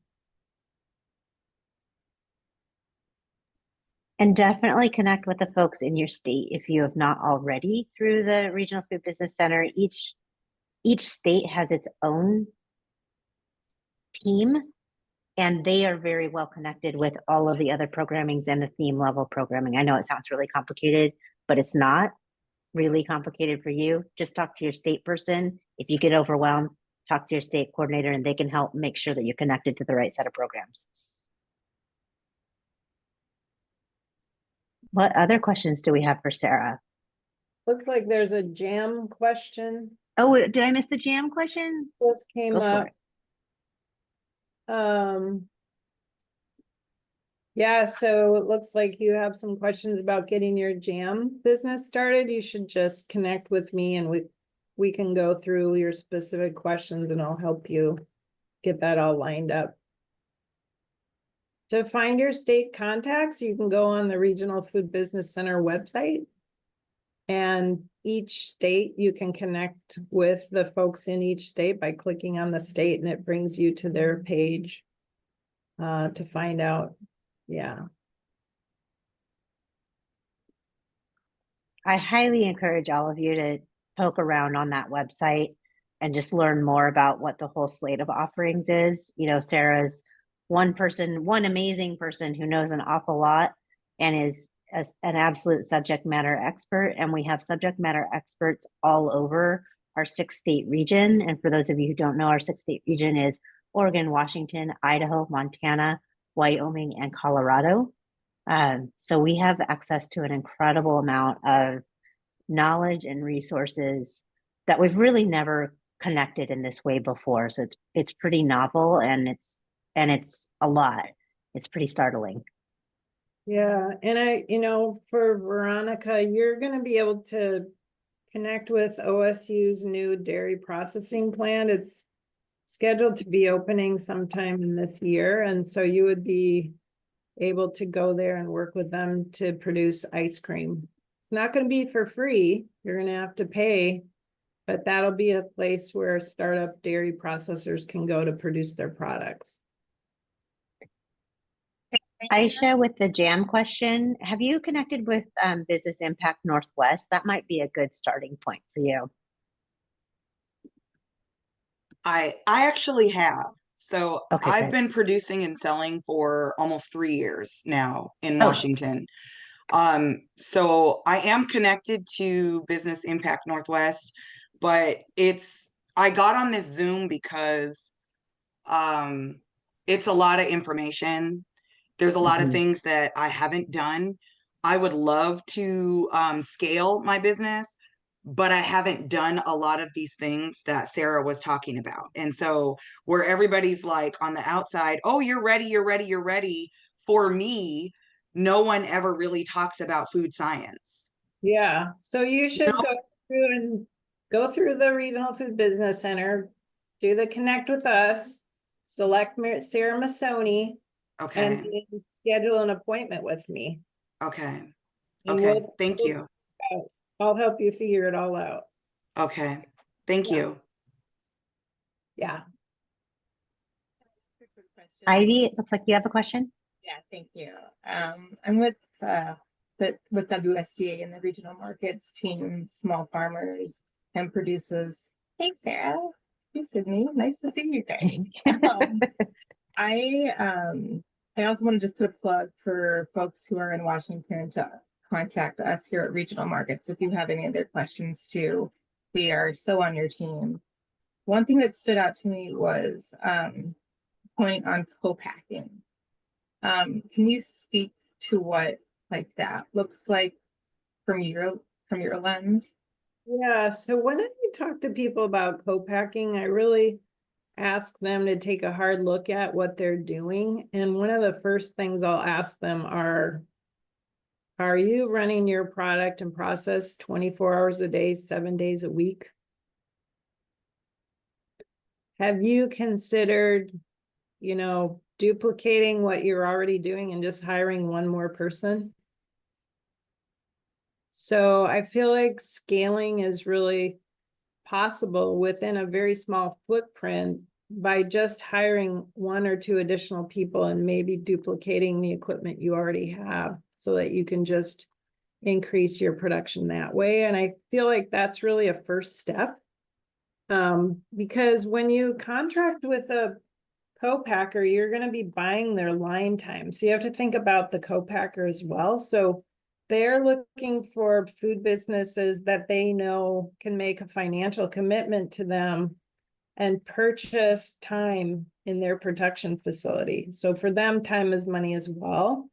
And definitely connect with the folks in your state if you have not already through the Regional Food Business Center. Each state has its own team, and they are very well connected with all of the other programmings and the theme level programming. I know it sounds really complicated, but it's not really complicated for you. Just talk to your state person. If you get overwhelmed, talk to your state coordinator and they can help make sure that you're connected to the right set of programs. What other questions do we have for Sarah? Looks like there's a jam question. Oh, did I miss the jam question? This came Go for up. it. Yeah, so it looks like you have some questions about getting your jam business started. You should just connect with me and we can go through your specific questions and I'll help you get that all lined up. To find your state contacts, you can go on the Regional Food Business Center website. And each state, you can connect with the folks in each state by clicking on the state, and it brings you to their page to find out. Yeah. I highly encourage all of you to poke around on that website and just learn more about what the whole slate of offerings is. Sarah's one amazing person who knows an awful lot and is an absolute subject matter expert. And we have subject matter experts all over our 6-state region. And for those of you who don't know, our 6-state region is Oregon, Washington, Idaho, Montana, Wyoming, and Colorado. So we have access to an incredible amount of knowledge and resources that we've really never connected in this way before. So it's pretty novel, and it's a lot. It's pretty startling. Yeah, and for Veronica, you're going to be able to connect with OSU's new dairy processing plant. It's scheduled to be opening sometime in this year, and so you would be able to go there and work with them to produce ice cream. It's not going to be for free. You're going to have to pay, but that'll be a place where startup dairy processors can go to produce their products. Aisha, with the jam question, have you connected with Business Impact Northwest? That might be a good starting point for you. I actually have. So Okay, I've good. been producing and selling for almost 3 years now in Oh, Washington. So I am connected to Business Impact Northwest, but I got on this Zoom because um it's a lot of information. There's a lot of mhm. things that I haven't done. I would love to scale my business, but I haven't done a lot of these things that Sarah was talking about. And so, where everybody's like on the outside, oh, you're ready, you're ready, you're ready. For me, no one ever really talks about food science. Yeah, so you should No, go through the Regional Food Business Center, do the Connect with Us, select Sarah Masoni, and okay, then schedule an appointment with me. okay, And okay. Thank we'll you. I'll help you figure it all out. Okay, thank Yeah. you. Yeah. Quick question. Ivy, it looks like you have a question. Yeah, thank you. I'm with WSDA in the regional markets team, small farmers and producers. Hey, Sarah. Hey, Sydney. Nice to see you guys. Um, I I also want to just put a plug for folks who are in Washington to contact us here at Regional Markets if you have any other questions too. We are so on your team. One thing that stood out to me was point on co-packing. Can you speak to what like that looks like from your lens? Yeah, so when I talk to people about co-packing, I really ask them to take a hard look at what they're doing. And one of the first things I'll ask them are you running your product and process 24 hours a day, 7 days a week? Have you considered, duplicating what you're already doing and just hiring one more person? So I feel like scaling is really possible within a very small footprint by just hiring one or two additional people and maybe duplicating the equipment you already have so that you can just increase your production that way. And I feel like that's really a first step. Because when you contract with a co-packer, you're going to be buying their line time. So you have to think about the co-packer as well. So they're looking for food businesses that they know can make a financial commitment to them and purchase time in their production facility. So for them, time is money as well.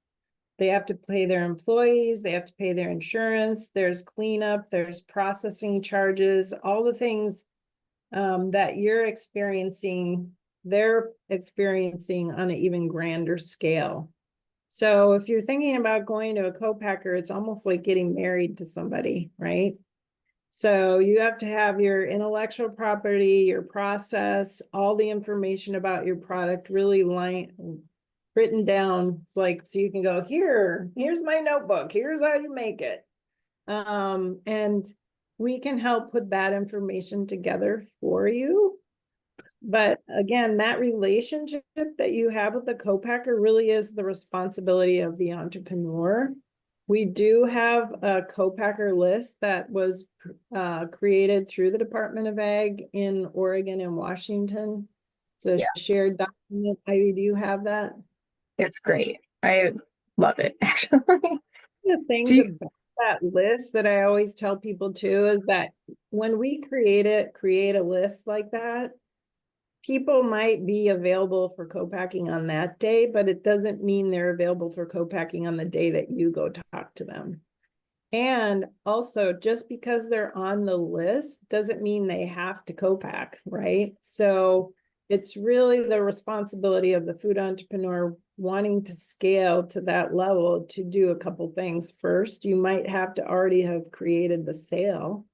They have to pay their employees, they have to pay their insurance, there's cleanup, there's processing charges, all the things that you're experiencing, they're experiencing on an even grander scale. So if you're thinking about going to a co-packer, it's almost like getting married to somebody, right? So you have to have your intellectual property, your process, all the information about your product really written down. It's like, so you can go, here's my notebook, here's how you make it. And we can help put that information together for you. But again, that relationship that you have with the co-packer really is the responsibility of the entrepreneur. We do have a co-packer list that was created through the Department of Ag in Oregon and Washington. It's a shared document. Ivy, do you have that? It's great. I love it actually. The things Do you, about that list that I always tell people too is that when we create a list like that, people might be available for co-packing on that day, but it doesn't mean they're available for co-packing on the day that you go talk to them. And also, just because they're on the list doesn't mean they have to co-pack, right? So it's really the responsibility of the food entrepreneur wanting to scale to that level to do a couple things. First, you might have to already have created the sale,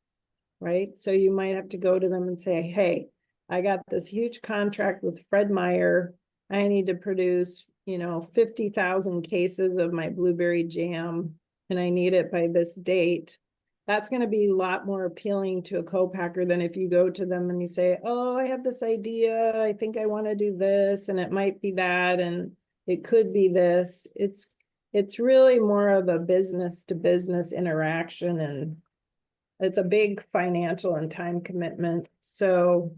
right? So you might have to go to them and say, hey, I got this huge contract with Fred Meyer. I need to produce, 50,000 cases of my blueberry jam, and I need it by this date. That's going to be a lot more appealing to a co-packer than if you go to them and you say, oh, I have this idea. I think I want to do this, and it might be that, and it could be this. It's really more of a business to business interaction, and it's a big financial and time commitment. So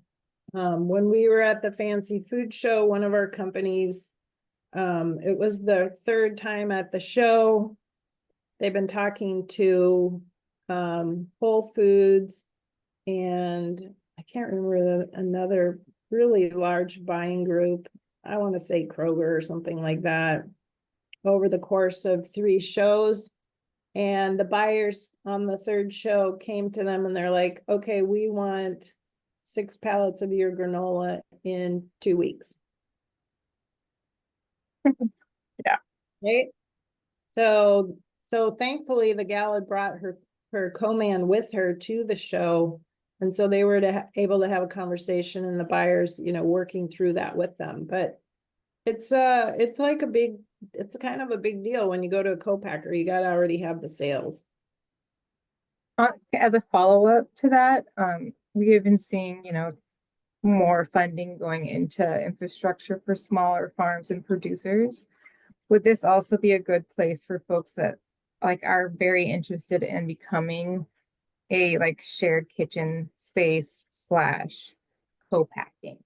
when we were at the Fancy Food Show, one of our companies, it was the third time at the show. They've been talking to Whole Foods, and I can't remember another really large buying group. I want to say Kroger or something like that, over the course of 3 shows. And the buyers on the third show came to them and they're like, okay, we want 6 pallets of your granola in 2 weeks. Yeah. Right. So thankfully the gal had brought her co-man with her to the show. And so they were able to have a conversation, and the buyers, working through that with them. But it's like it's kind of a big deal when you go to a co-packer. You got to already have the sales. As a follow-up to that, we have been seeing, more funding going into infrastructure for smaller farms and producers. Would this also be a good place for folks that are very interested in becoming a shared kitchen space / co-packing?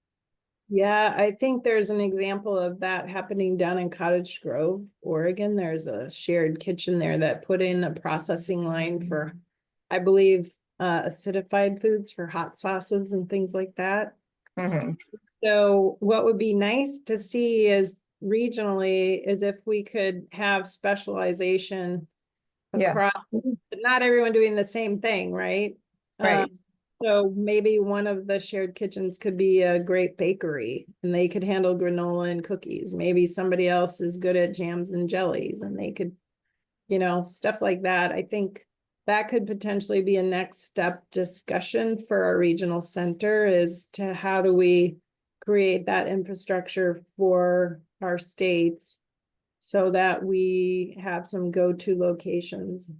Yeah, I think there's an example of that happening down in Cottage Grove, Oregon. There's a shared kitchen there that put in a processing line for, I believe, acidified foods for hot sauces and things like that. Mm-hmm. So what would be nice to see is regionally is if we could have specialization across, not everyone doing the same thing, right? Right. So maybe one of the shared kitchens could be a great bakery, and they could handle granola and cookies. Maybe somebody else is good at jams and jellies, and they could, stuff like that. I think that could potentially be a next step discussion for our regional center, is to how do we create that infrastructure for our states so that we have some go-to locations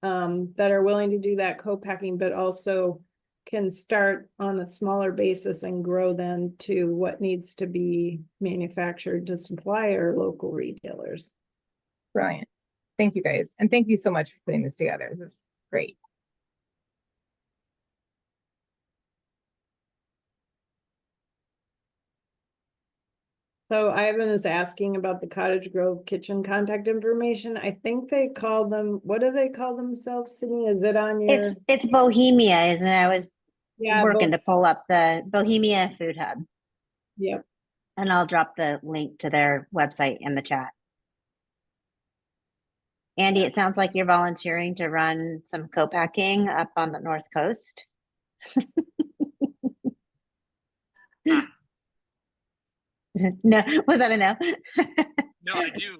that are willing to do that co-packing, but also can start on a smaller basis and grow then to what needs to be manufactured to supply our local retailers. Brilliant. Thank you guys. And thank you so much for putting this together. This is great. So Ivan is asking about the Cottage Grove kitchen contact information. I think they call them, what do they call themselves, Sydney? Is it on your? It's Bohemia, isn't it? I was working both. to pull up the Bohemia Food Hub, Yep. and I'll drop the link to their website in the chat. Andy, it sounds like you're volunteering to run some co-packing up on the North Coast. No, was that a no? No, I do.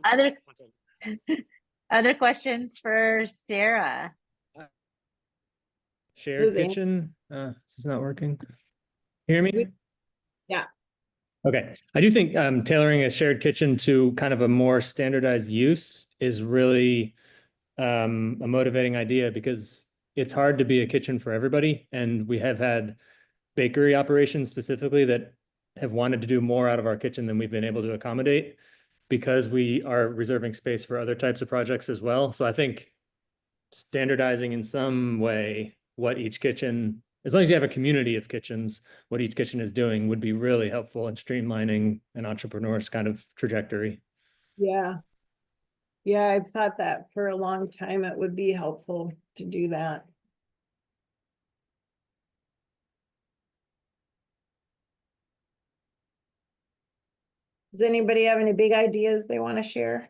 Other questions for Sarah? Shared Who's in? kitchen. This is not working. Hear me? Yeah. Okay. I do think tailoring a shared kitchen to kind of a more standardized use is really a motivating idea, because it's hard to be a kitchen for everybody. And we have had bakery operations specifically that have wanted to do more out of our kitchen than we've been able to accommodate, because we are reserving space for other types of projects as well. So I think standardizing in some way what each kitchen, as long as you have a community of kitchens, what each kitchen is doing would be really helpful in streamlining an entrepreneur's kind of trajectory. Yeah. Yeah, I've thought that for a long time. It would be helpful to do that. Does anybody have any big ideas they want to share?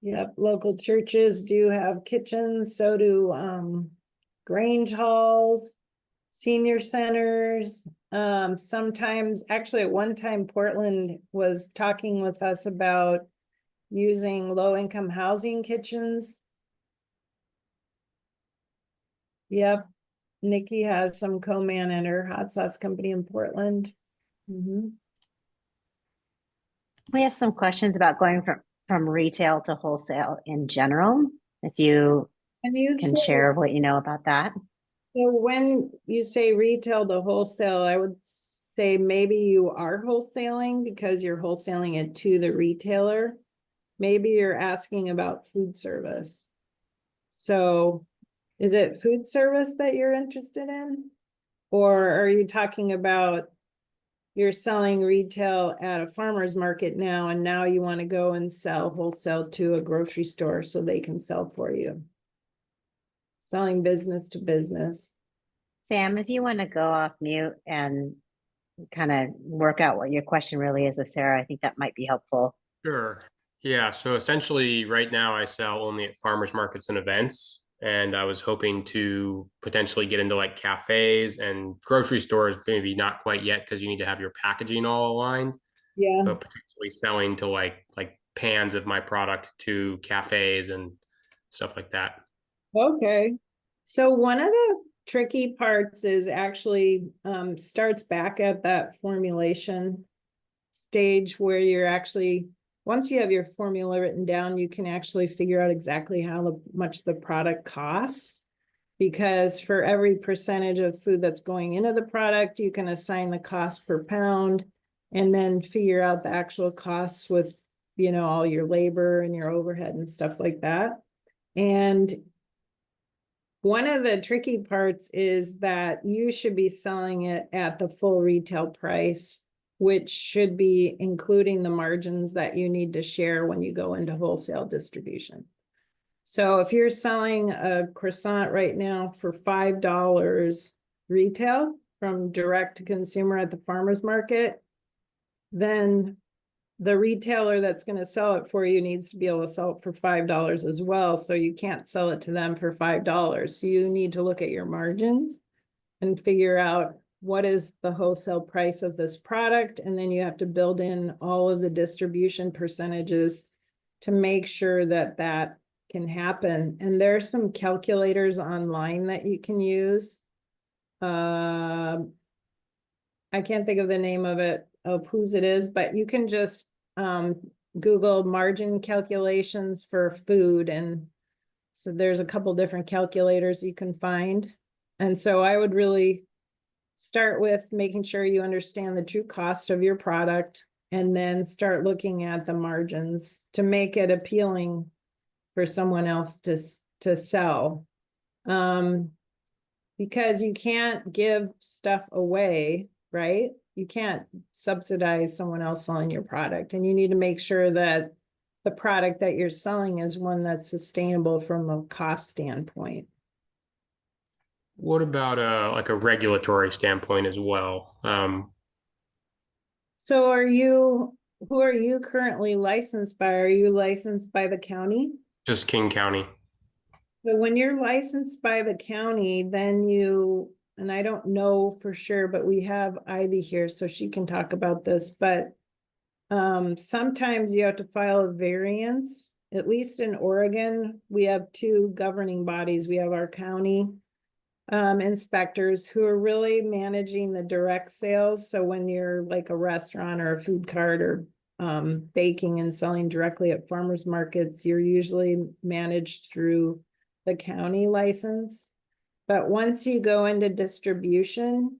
Yep, local churches do have kitchens, so do Grange halls, senior centers. Sometimes, actually at one time, Portland was talking with us about using low-income housing kitchens. Yep, Nikki has some co-man at her hot sauce company in Portland. Mhm. We have some questions about going from retail to wholesale in general. If you And you can share what you know about that. So when you say retail to wholesale, I would say maybe you are wholesaling because you're wholesaling it to the retailer. Maybe you're asking about food service. So is it food service that you're interested in? Or are you talking about you're selling retail at a farmer's market now, and now you want to go and sell wholesale to a grocery store so they can sell for you? Selling business to business. Sam, if you want to go off mute and kind of work out what your question really is with Sarah, I think that might be helpful. Sure. Yeah. So essentially, right now I sell only at farmers markets and events. And I was hoping to potentially get into like cafes and grocery stores, maybe not quite yet because you need to have your packaging all aligned, Yeah. but potentially selling to like pans of my product to cafes and stuff like that. Okay. So one of the tricky parts is actually starts back at that formulation stage where you're actually, once you have your formula written down, you can actually figure out exactly how much the product costs. Because for every percentage of food that's going into the product, you can assign the cost per pound and then figure out the actual costs with, you know, all your labor and your overhead and stuff like that. And one of the tricky parts is that you should be selling it at the full retail price, which should be including the margins that you need to share when you go into wholesale distribution. So if you're selling a croissant right now for $5 retail from direct to consumer at the farmer's market, then the retailer that's going to sell it for you needs to be able to sell it for $5 as well. So you can't sell it to them for $5. So you need to look at your margins and figure out what is the wholesale price of this product. And then you have to build in all of the distribution percentages to make sure that that can happen. And there's some calculators online that you can use. I can't think of the name of it, of whose it is, but you can just Google margin calculations for food. And so there's a couple different calculators you can find. And so I would really start with making sure you understand the true cost of your product and then start looking at the margins to make it appealing for someone else to sell. Because you can't give stuff away, right? You can't subsidize someone else selling your product, and you need to make sure that the product that you're selling is one that's sustainable from a cost standpoint. What about like a regulatory standpoint as well? So who are you currently licensed by? Are you licensed by the county? Just King County. So when you're licensed by the county, then you, and I don't know for sure, but we have Ivy here, so she can talk about this, but sometimes you have to file a variance. At least in Oregon, we have two governing bodies. We have our county inspectors who are really managing the direct sales. So when you're like a restaurant or a food cart or baking and selling directly at farmers markets, you're usually managed through the county license. But once you go into distribution,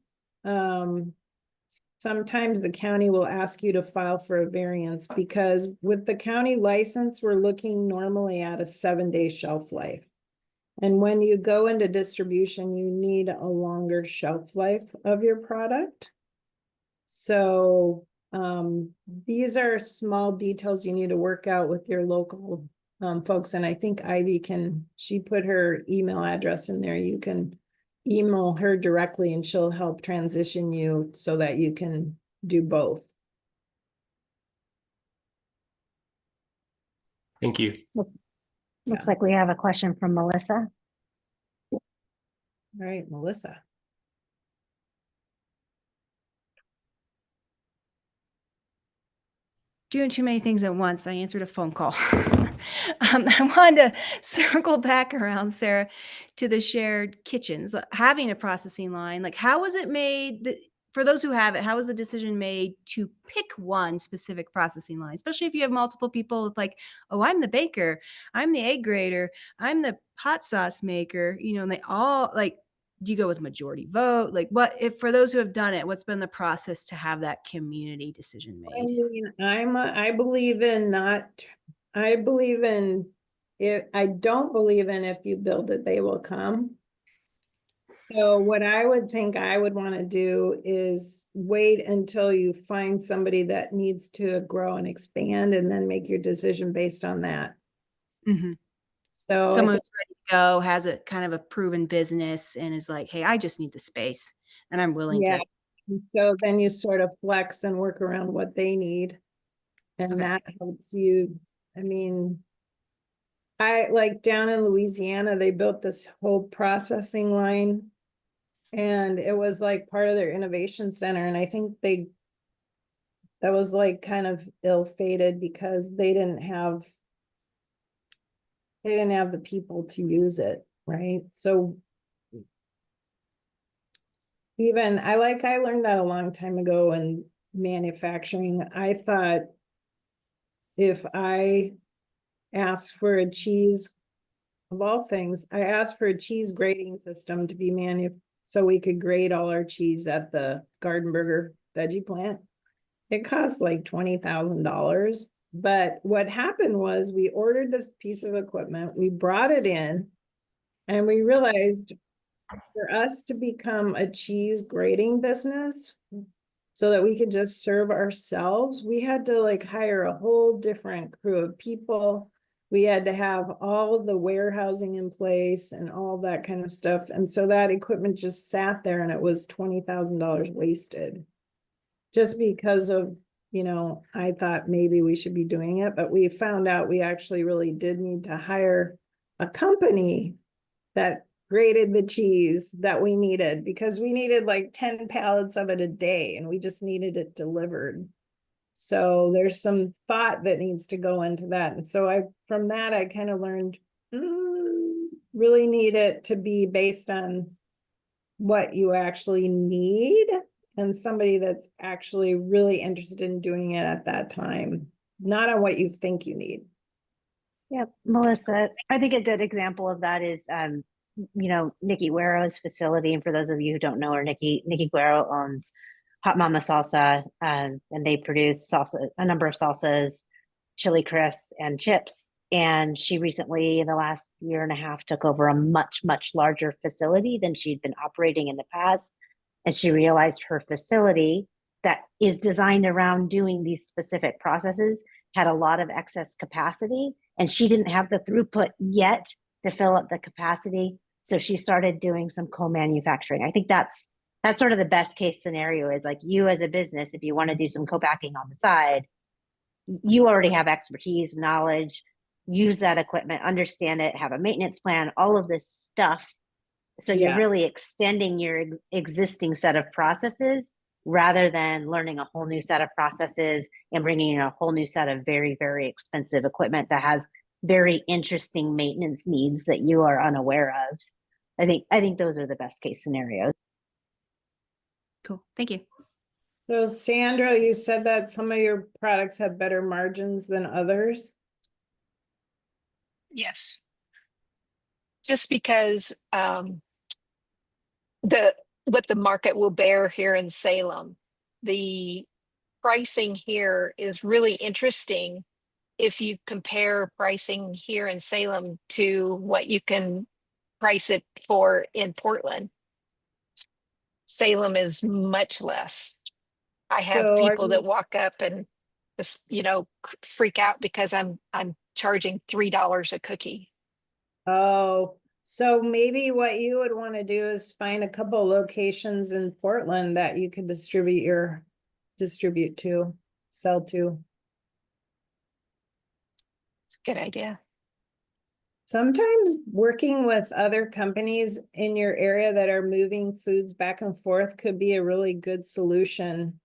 sometimes the county will ask you to file for a variance, because with the county license, we're looking normally at a 7-day shelf life. And when you go into distribution, you need a longer shelf life of your product. So these are small details you need to work out with your local folks. And I think Ivy she put her email address in there. You can email her directly and she'll help transition you so that you can do both. Thank you. Looks like we have a question from Melissa. All right, Melissa. Doing too many things at once. I answered a phone call. I wanted to circle back around, Sarah, to the shared kitchens. Having a processing line, like how was it made? For those who have it, how was the decision made to pick one specific processing line? Especially if you have multiple people, like, oh, I'm the baker, I'm the egg grater, I'm the hot sauce maker, and they all like, do you go with majority vote? Like what, if for those who have done it, what's been the process to have that community decision I made? mean, I believe in not, I believe in it. I don't believe in if you build it, they will come. So what I would think I would want to do is wait until you find somebody that needs to grow and expand and then make your decision based on that. Mm-hmm. So Someone who's ready to go, has a kind of a proven business and is like, hey, I just need the space and I'm willing yeah. to. And so then you sort of flex and work around what they need. And Okay. that helps you. I mean, I like down in Louisiana, they built this whole processing line. And it was like part of their innovation center. And I think that was like kind of ill-fated because they didn't have the people to use it, right? So even I learned that a long time ago in manufacturing. I thought if I asked for a cheese, of all things, I asked for a cheese grading system to be so we could grade all our cheese at the Garden Burger veggie plant. It cost like $20,000. But what happened was we ordered this piece of equipment, we brought it in, and we realized for us to become a cheese grading business so that we could just serve ourselves, we had to like hire a whole different crew of people. We had to have all of the warehousing in place and all that kind of stuff. And so that equipment just sat there and it was $20,000 wasted. Just because of, I thought maybe we should be doing it, but we found out we actually really did need to hire a company that graded the cheese that we needed because we needed like 10 pallets of it a day and we just needed it delivered. So there's some thought that needs to go into that. And so from that, I kind of learned really need it to be based on what you actually need and somebody that's actually really interested in doing it at that time, not on what you think you need. Yep, Melissa, I think a good example of that is, Nikki Guero's facility. And for those of you who don't know her, Nikki Guero owns Hot Mama Salsa, and they produce salsa, a number of salsas, chili crisps, and chips. And she recently, in the last year and a half, took over a much, much larger facility than she'd been operating in the past. And she realized her facility that is designed around doing these specific processes had a lot of excess capacity, and she didn't have the throughput yet to fill up the capacity. So she started doing some co-manufacturing. I think that's sort of the best case scenario is like you as a business, if you want to do some co-packing on the side, you already have expertise, knowledge, use that equipment, understand it, have a maintenance plan, all of this stuff. So you're really extending your existing set of processes rather than learning a whole new set of processes and bringing in a whole new set of very, very expensive equipment that has very interesting maintenance needs that you are unaware of. I think those are the best case scenarios. Cool. Thank you. So Sandra, you said that some of your products have better margins than others. Yes. Just because what the market will bear here in Salem, the pricing here is really interesting if you compare pricing here in Salem to what you can price it for in Portland. Salem is much less. I have people that walk up and just, freak out because I'm charging $3 a cookie. Oh, so maybe what you would want to do is find a couple locations in Portland that you could distribute to, sell to. Good idea. Sometimes working with other companies in your area that are moving foods back and forth could be a really good solution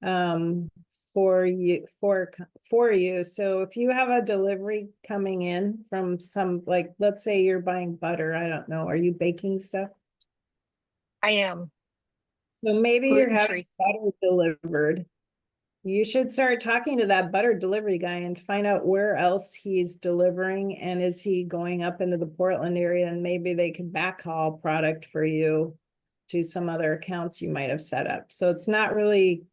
for you. So if you have a delivery coming in from some, like, let's say you're buying butter, I don't know, are you baking stuff? I am So maybe you're having gluten-free. butter delivered. You should start talking to that butter delivery guy and find out where else he's delivering, and is he going up into the Portland area, and maybe they could backhaul product for you to some other accounts you might have set up. So it's not really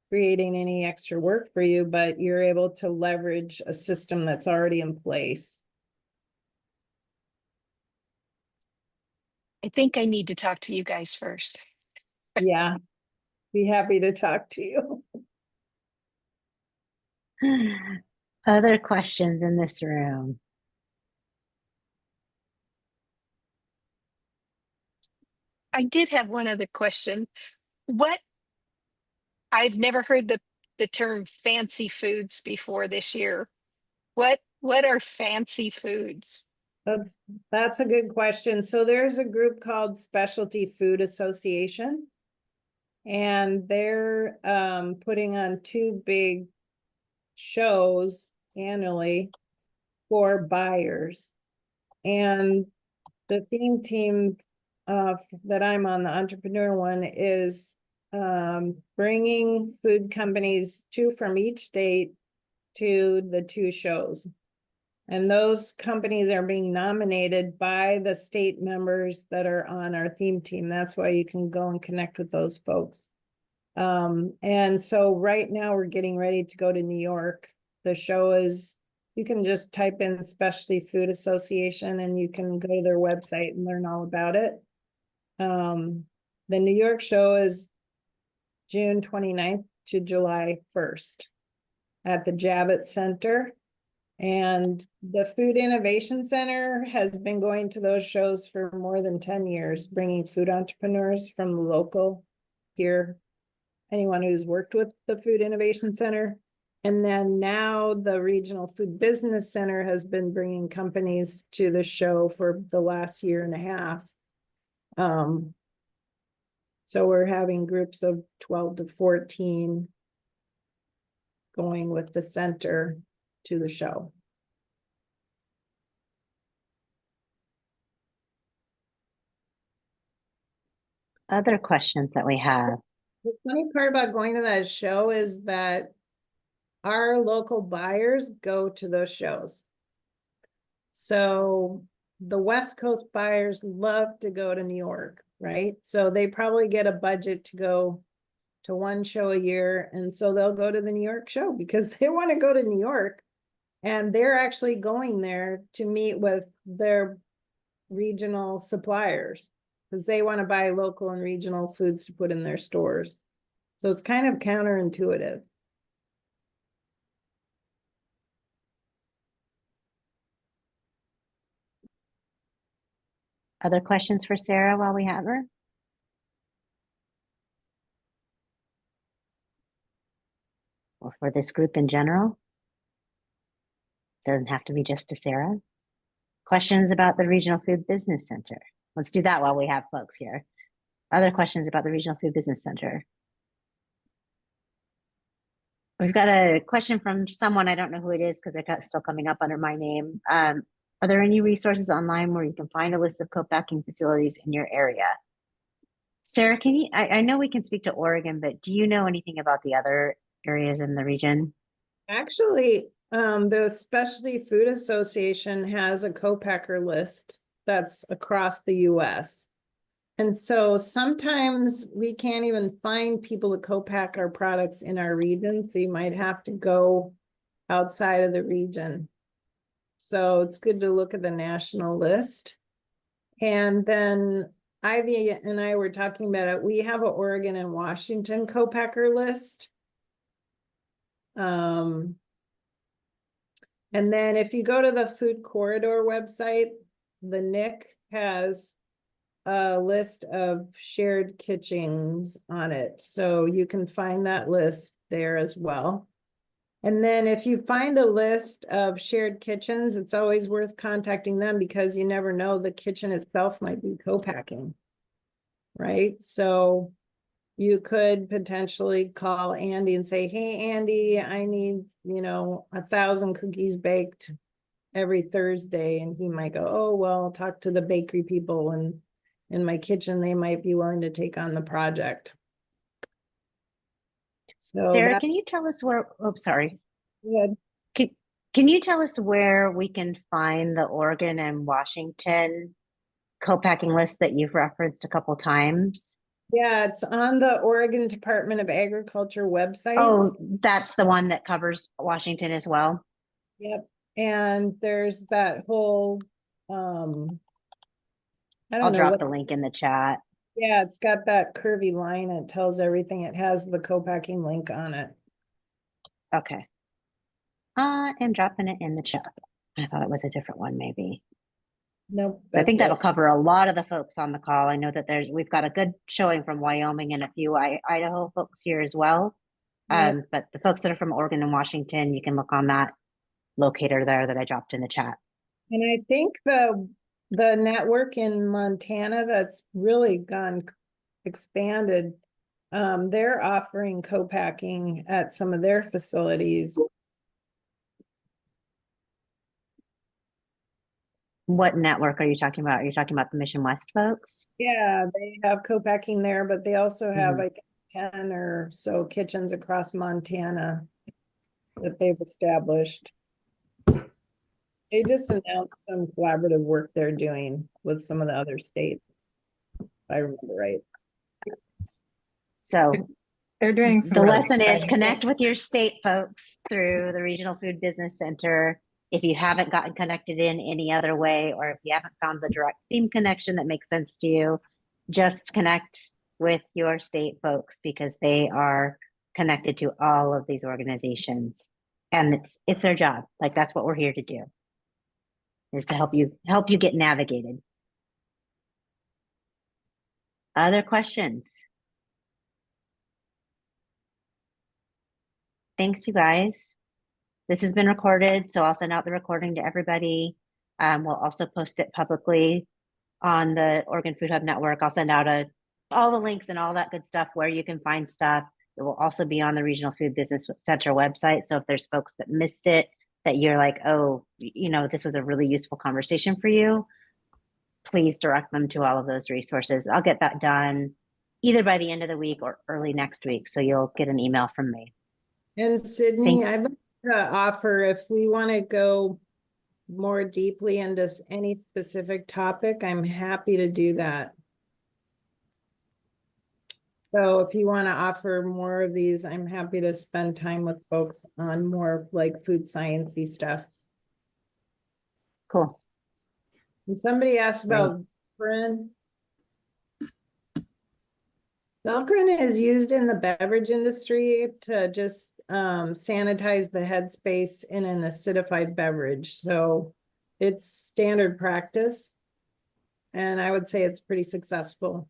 creating any extra work for you, but you're able to leverage a system that's already in place. I think I need to talk to you guys first. Yeah, be happy to talk to you. Other questions in this room? I did have one other question. What I've never heard the term fancy foods before this year. What are fancy foods? That's a good question. So there's a group called Specialty Food Association, and they're putting on 2 big shows annually for buyers. And the theme team that I'm on, the entrepreneur one, is bringing food companies, 2 from each state, to the 2 shows. And those companies are being nominated by the state members that are on our theme team. That's why you can go and connect with those folks. And so right now we're getting ready to go to New York. The show is, you can just type in Specialty Food Association and you can go to their website and learn all about it. The New York show is June 29th to July 1st at the Javits Center. And the Food Innovation Center has been going to those shows for more than 10 years, bringing food entrepreneurs from the local here, anyone who's worked with the Food Innovation Center. And then now the Regional Food Business Center has been bringing companies to the show for the last year and a half. So we're having groups of 12 to 14 going with the center to the show. Other questions that we have? The funny part about going to that show is that our local buyers go to those shows. So the West Coast buyers love to go to New York, right? So they probably get a budget to go to 1 show a year. And so they'll go to the New York show because they want to go to New York. And they're actually going there to meet with their regional suppliers because they want to buy local and regional foods to put in their stores. So it's kind of counterintuitive. Other questions for Sarah while we have her? Or for this group in general? Doesn't have to be just to Sarah. Questions about the Regional Food Business Center? Let's do that while we have folks here. Other questions about the Regional Food Business Center? We've got a question from someone, I don't know who it is because they're still coming up under my name. Are there any resources online where you can find a list of co-packing facilities in your area? Sarah, can you, I know we can speak to Oregon, but do you know anything about the other areas in the region? Actually, the Specialty Food Association has a co-packer list that's across the US. And so sometimes we can't even find people to co-pack our products in our region. So you might have to go outside of the region. So it's good to look at the national list. And then Ivy and I were talking about it. We have an Oregon and Washington co-packer list. And then if you go to the Food Corridor website, the NIC has a list of shared kitchens on it. So you can find that list there as well. And then if you find a list of shared kitchens, it's always worth contacting them because you never know, the kitchen itself might be co-packing. Right? So you could potentially call Andy and say, hey, Andy, I need, 1,000 cookies baked every Thursday. And he might go, oh, well, I'll talk to the bakery people and in my kitchen, they might be willing to take on the project. So Sarah, can you tell us where, oh, sorry. good. Can you tell us where we can find the Oregon and Washington co-packing list that you've referenced a couple times? Yeah, it's on the Oregon Department of Agriculture website. Oh, that's the one that covers Washington as well. Yep. And there's that whole, I don't I'll know drop what, the link in the chat. yeah, it's got that curvy line. It tells everything. It has the co-packing link on it. Okay. I am dropping it in the chat. I thought it was a different one, maybe. Nope. I think that's that'll it. cover a lot of the folks on the call. I know that we've got a good showing from Wyoming and a few Idaho folks here as well. Yep. But the folks that are from Oregon and Washington, you can look on that locator there that I dropped in the chat. And I think the network in Montana that's really expanded, they're offering co-packing at some of their facilities. What network are you talking about? Are you talking about the Mission West folks? Yeah, they have co-packing there, but they also have, I think, 10 or so kitchens across Montana that they've established. They just announced some collaborative work they're doing with some of the other states, if I remember right. So They're doing some the really lesson is exciting connect with things. your state folks through the Regional Food Business Center. If you haven't gotten connected in any other way, or if you haven't found the direct team connection that makes sense to you, just connect with your state folks because they are connected to all of these organizations. And it's their job. Like that's what we're here to do, is to help you get navigated. Other questions? Thanks, you guys. This has been recorded, so I'll send out the recording to everybody. We'll also post it publicly on the Oregon Food Hub Network. I'll send out all the links and all that good stuff where you can find stuff. It will also be on the Regional Food Business Center website. So if there's folks that missed it, that you're like, oh, this was a really useful conversation for you, please direct them to all of those resources. I'll get that done either by the end of the week or early next week. So you'll get an email from me. And Sydney, Thanks. I'd like to offer, if we want to go more deeply into any specific topic, I'm happy to do that. So if you want to offer more of these, I'm happy to spend time with folks on more like food sciencey stuff. Cool. And somebody asked Great. about Velcorin. Velcorin is used in the beverage industry to just sanitize the headspace in an acidified beverage. So it's standard practice. And I would say it's pretty successful.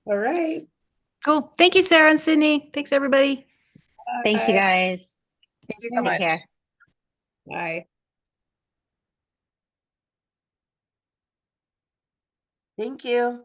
All right. Cool. Thank you, Sarah and Sydney. Thanks, everybody. Thanks, you Bye. guys. Thank you so Take much. care. Bye. Thank you.